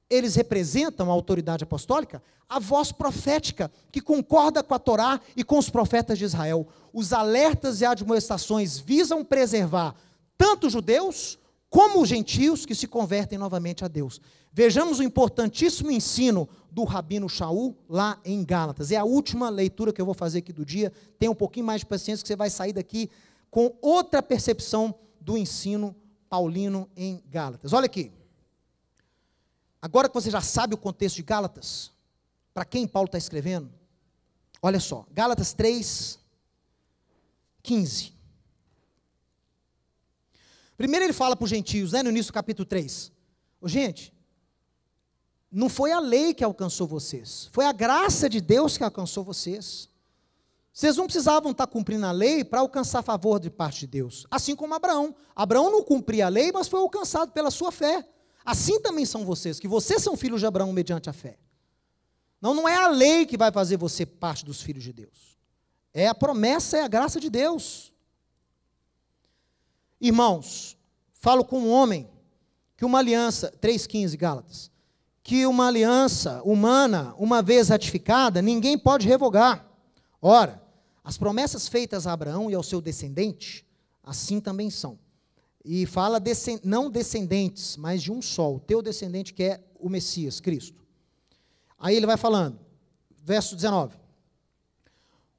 eles representam a autoridade apostólica, a voz profética, que concorda com a Torá e com os profetas de Israel. Os alertas e admoestações visam preservar tanto os judeus, como os gentios que se convertem novamente a Deus. Vejamos o importantíssimo ensino do Rabino Shaul, lá em Gálatas. É a última leitura que eu vou fazer aqui do dia. Tenha um pouquinho mais de paciência, que você vai sair daqui com outra percepção do ensino paulino em Gálatas. Olha aqui. Agora que você já sabe o contexto de Gálatas, para quem Paulo está escrevendo, olha só, Gálatas 3, 15. Primeiro ele fala para os gentios, no início do capítulo 3. Gente, não foi a lei que alcançou vocês, foi a graça de Deus que alcançou vocês. Vocês não precisavam estar cumprindo a lei para alcançar favor de parte de Deus. Assim como Abraão. Abraão não cumpria a lei, mas foi alcançado pela sua fé. Assim também são vocês, que vocês são filhos de Abraão mediante a fé. Não é a lei que vai fazer você parte dos filhos de Deus. É a promessa, é a graça de Deus. Irmãos, falo com um homem que uma aliança, 3,15 Gálatas, que uma aliança humana, uma vez ratificada, ninguém pode revogar. Ora, as promessas feitas a Abraão e ao seu descendente, assim também são. E fala não descendentes, mas de um só, o teu descendente que é o Messias, Cristo. Aí ele vai falando, verso 19.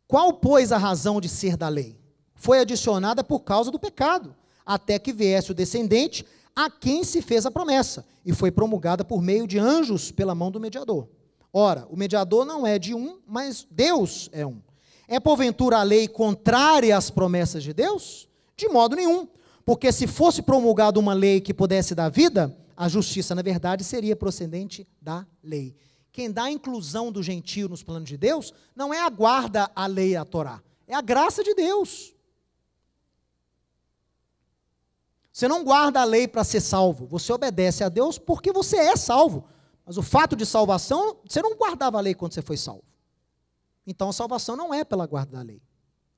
Qual, pois, a razão de ser da lei? Foi adicionada por causa do pecado, até que viesse o descendente a quem se fez a promessa, e foi promulgada por meio de anjos pela mão do mediador. Ora, o mediador não é de um, mas Deus é um. É porventura a lei contrária às promessas de Deus? De modo nenhum, porque se fosse promulgada uma lei que pudesse dar vida, a justiça, na verdade, seria procedente da lei. Quem dá a inclusão do gentio nos planos de Deus, não é a guarda a lei e a Torá, é a graça de Deus. Você não guarda a lei para ser salvo, você obedece a Deus porque você é salvo. Mas o fato de salvação, você não guardava a lei quando você foi salvo. Então a salvação não é pela guarda da lei,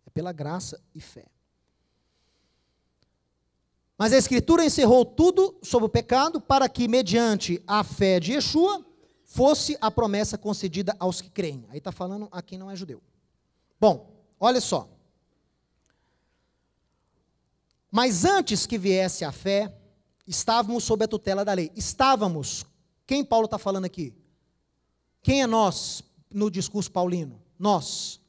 é pela graça e fé. Mas a Escritura encerrou tudo sobre o pecado para que, mediante a fé de Yeshua, fosse a promessa concedida aos que creem. Aí está falando a quem não é judeu. Bom, olha só. Mas antes que viesse a fé, estávamos sob a tutela da lei. Estávamos. Quem Paulo está falando aqui? Quem é nós no discurso paulino? Nós.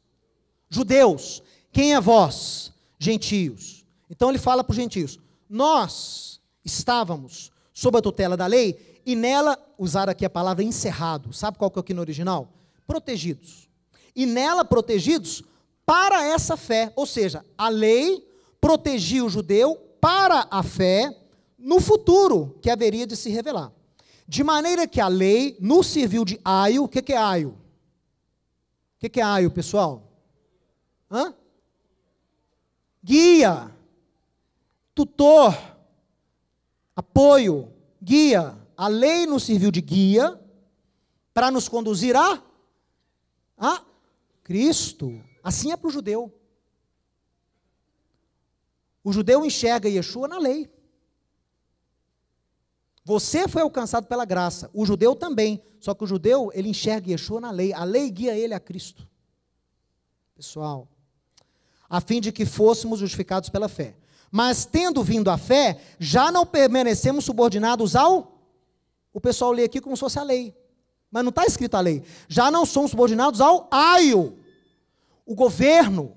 Judeus. Quem é vós? Gentios. Então ele fala para os gentios. Nós estávamos sob a tutela da lei e nela, usar aqui a palavra encerrado. Sabe qual que é aqui no original? Protegidos. E nela protegidos para essa fé. Ou seja, a lei protegia o judeu para a fé no futuro que haveria de se revelar. De maneira que a lei nos serviu de aio. O que é aio? O que é aio, pessoal? Guia, tutor, apoio, guia. A lei nos serviu de guia para nos conduzir a Cristo. Assim é para o judeu. O judeu enxerga Yeshua na lei. Você foi alcançado pela graça. O judeu também. Só que o judeu, ele enxerga Yeshua na lei. A lei guia ele a Cristo. Pessoal, a fim de que fôssemos justificados pela fé. Mas tendo vindo a fé, já não permanecemos subordinados ao... O pessoal lê aqui como se fosse a lei. Mas não está escrito a lei. Já não somos subordinados ao aio. O governo.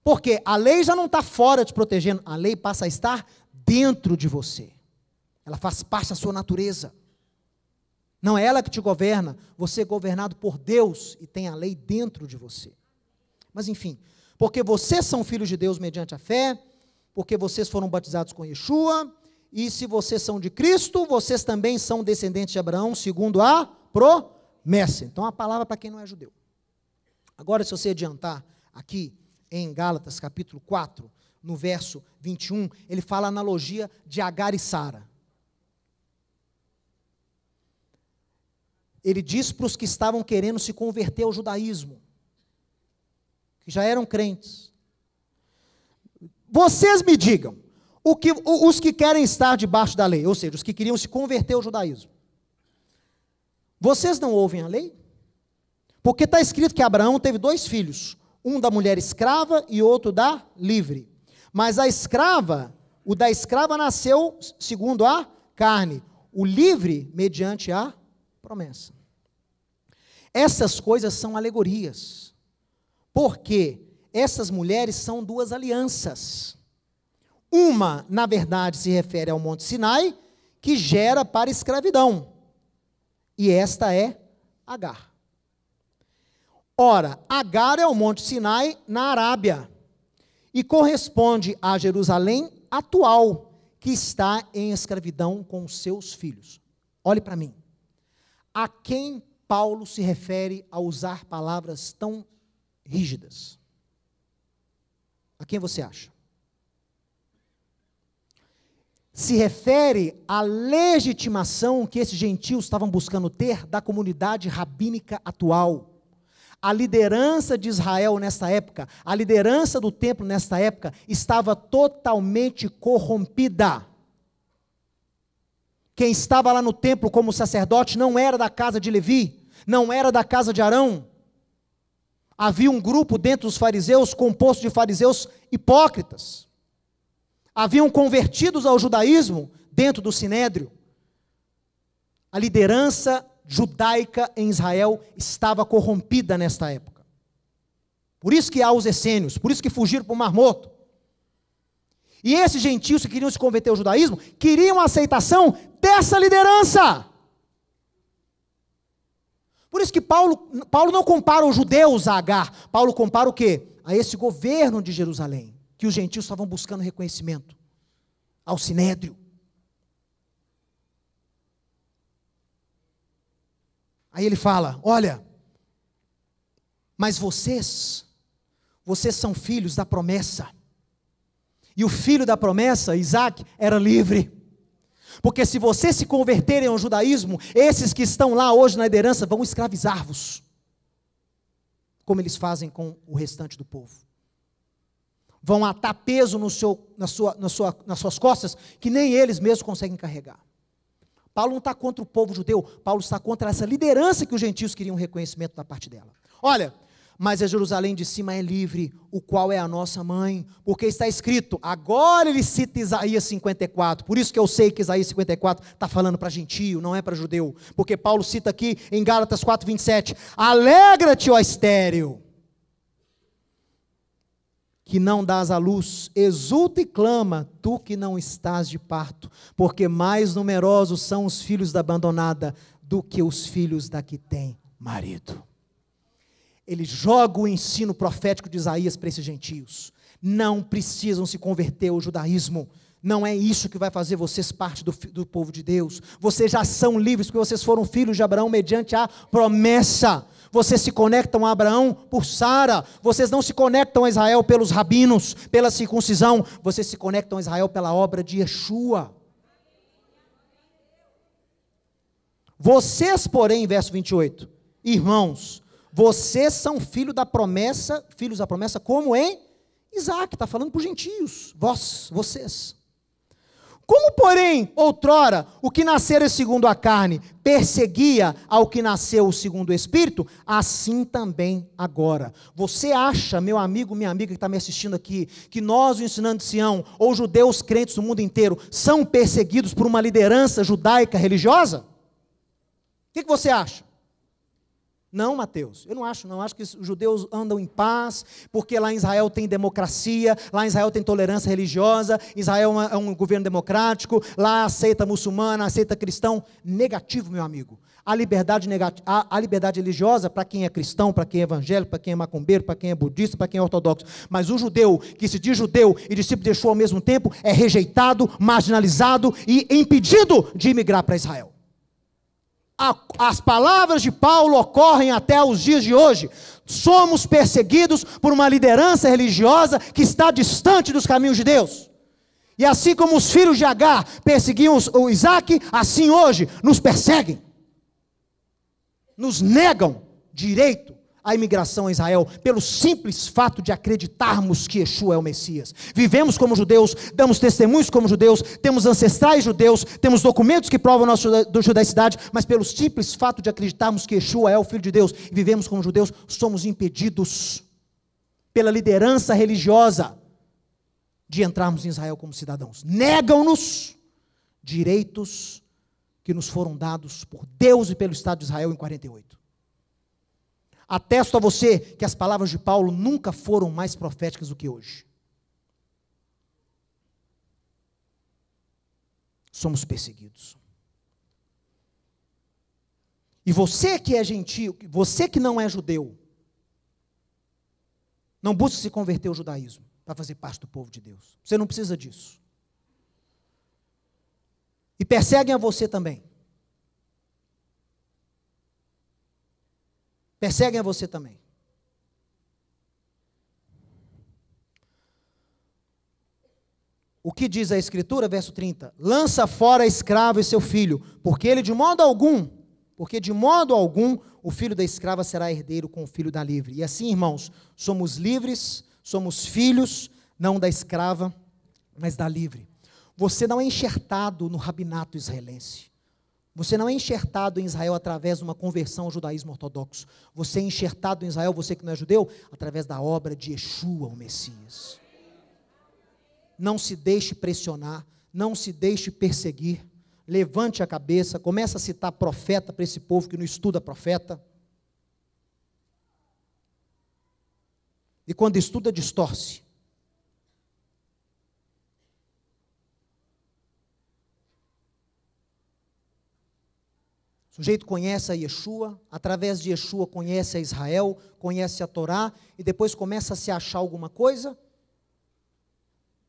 Porque a lei já não está fora te protegendo, a lei passa a estar dentro de você. Ela faz parte da sua natureza. Não é ela que te governa, você é governado por Deus e tem a lei dentro de você. Mas enfim, porque vocês são filhos de Deus mediante a fé, porque vocês foram batizados com Yeshua, e se vocês são de Cristo, vocês também são descendentes de Abraão, segundo a promessa. Então a palavra para quem não é judeu. Agora, se você adiantar aqui, em Gálatas, capítulo 4, no verso 21, ele fala a analogia de Agar e Sara. Ele diz para os que estavam querendo se converter ao judaísmo, que já eram crentes. Vocês me digam, os que querem estar debaixo da lei, ou seja, os que queriam se converter ao judaísmo, Vocês não ouvem a lei? Porque está escrito que Abraão teve 2 filhos, um da mulher escrava e outro da livre. Mas o da escrava nasceu segundo a carne, o livre mediante a promessa. Essas coisas são alegorias, porque essas mulheres são 2 alianças. Uma, na verdade, se refere ao Monte Sinai, que gera para a escravidão, e esta é Agar. Ora, Agar é o Monte Sinai na Arábia, e corresponde a Jerusalém atual, que está em escravidão com os seus filhos. Olhe para mim. A quem Paulo se refere ao usar palavras tão rígidas? A quem você acha? Se refere à legitimação que esses gentios estavam buscando ter da comunidade rabínica atual. A liderança de Israel nesta época, a liderança do templo nesta época, estava totalmente corrompida. Quem estava lá no templo como sacerdote não era da casa de Levi, não era da casa de Arão. Havia um grupo dentro dos fariseus, composto de fariseus hipócritas. Haviam convertidos ao judaísmo dentro do sinédrio. A liderança judaica em Israel estava corrompida nesta época. Por isso que há os essênios, por isso que fugiram para o Mar Morto. E esses gentios que queriam se converter ao judaísmo, queriam a aceitação dessa liderança. Por isso que Paulo não compara os judeus a Agar. Paulo compara o quê? A esse governo de Jerusalém, que os gentios estavam buscando reconhecimento, ao sinédrio. Aí ele fala, olha, mas vocês são filhos da promessa. E o filho da promessa, Isaac, era livre. Porque se vocês se converterem ao judaísmo, esses que estão lá hoje na liderança vão escravizar-vos. Como eles fazem com o restante do povo. Vão atar peso nas suas costas, que nem eles mesmos conseguem carregar. Paulo não está contra o povo judeu, Paulo está contra essa liderança que os gentios queriam reconhecimento da parte dela. Olha, mas a Jerusalém de cima é livre, o qual é a nossa mãe, porque está escrito, agora ele cita Isaías 54, por isso que eu sei que Isaías 54 está falando para gentio, não é para judeu, porque Paulo cita aqui em Gálatas 4:27, alegra-te, ó estéril, que não dás à luz, exulta e clama, tu que não estás de parto, porque mais numerosos são os filhos da abandonada do que os filhos da que tem marido. Ele joga o ensino profético de Isaías para esses gentios. Não precisam se converter ao judaísmo. Não é isso que vai fazer vocês parte do povo de Deus. Vocês já são livres, porque vocês foram filhos de Abraão mediante a promessa. Vocês se conectam a Abraão por Sara. Vocês não se conectam a Israel pelos rabinos, pela circuncisão. Vocês se conectam a Israel pela obra de Yeshua. Vocês, porém, verso 28, irmãos, vocês são filhos da promessa como em Isaac, está falando para os gentios, vocês. Como, porém, outrora, o que nascera segundo a carne perseguia ao que nasceu segundo o Espírito, assim também agora. Você acha, meu amigo, minha amiga que está me assistindo aqui, que nós, o Ensinando de Sião, ou judeus crentes no mundo inteiro, são perseguidos por uma liderança judaica religiosa? O que você acha? Não, Mateus, eu não acho que os judeus andam em paz, porque lá em Israel tem democracia, lá em Israel tem tolerância religiosa, Israel é um governo democrático, lá aceita muçulmano, aceita cristão. Negativo, meu amigo. A liberdade religiosa para quem é cristão, para quem é evangélico, para quem é macumbeiro, para quem é budista, para quem é ortodoxo. Mas o judeu, que se diz judeu e discípulo de Yeshua ao mesmo tempo, é rejeitado, marginalizado e impedido de imigrar para Israel. As palavras de Paulo ocorrem até os dias de hoje. Somos perseguidos por uma liderança religiosa que está distante dos caminhos de Deus. E assim como os filhos de Agar perseguiam o Isaac, assim hoje nos perseguem. Nos negam direito a imigração a Israel pelo simples fato de acreditarmos que Yeshua é o Messias. Vivemos como judeus, damos testemunhos como judeus, temos ancestrais judeus, temos documentos que provam a nossa judaicidade, mas pelo simples fato de acreditarmos que Yeshua é o Filho de Deus e vivemos como judeus, somos impedidos pela liderança religiosa de entrarmos em Israel como cidadãos. Negam-nos direitos que nos foram dados por Deus e pelo Estado de Israel em 48. Atesto a você que as palavras de Paulo nunca foram mais proféticas do que hoje. Somos perseguidos. E você que é gentio, você que não é judeu, não busque se converter ao judaísmo para fazer parte do povo de Deus. Você não precisa disso. E perseguem a você também. Perseguem a você também. O que diz a Escritura, verso 30? Lança fora a escrava e seu filho, porque de modo algum o filho da escrava será herdeiro com o filho da livre. E assim, irmãos, somos livres, somos filhos, não da escrava, mas da livre. Você não é enxertado no rabinato israelense. Você não é enxertado em Israel através de uma conversão ao judaísmo ortodoxo. Você é enxertado em Israel, você que não é judeu, através da obra de Yeshua, o Messias. Não se deixe pressionar, não se deixe perseguir. Levante a cabeça, comece a citar profeta para esse povo que não estuda profeta. E quando estuda, distorce. O sujeito conhece a Yeshua, através de Yeshua conhece a Israel, conhece a Torá, e depois começa a se achar alguma coisa,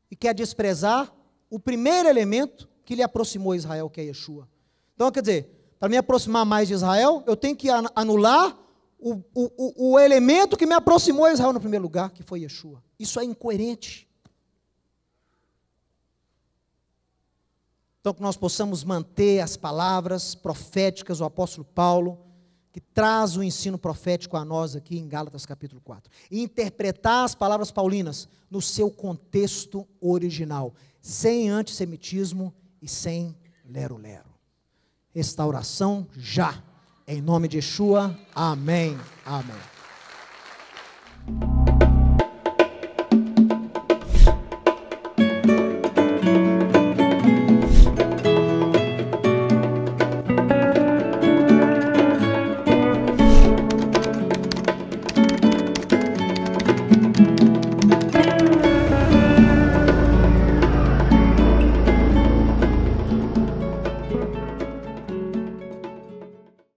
e quer desprezar o primeiro elemento que lhe aproximou a Israel, que é Yeshua. Então, quer dizer, para me aproximar mais de Israel, eu tenho que anular o elemento que me aproximou a Israel no primeiro lugar, que foi Yeshua. Isso é incoerente. Então, que nós possamos manter as palavras proféticas do apóstolo Paulo, que traz o ensino profético a nós aqui em Gálatas capítulo 4. E interpretar as palavras paulinas no seu contexto original, sem antissemitismo e sem lero-lero. Restauração já. Em nome de Yeshua. Amém. Amém.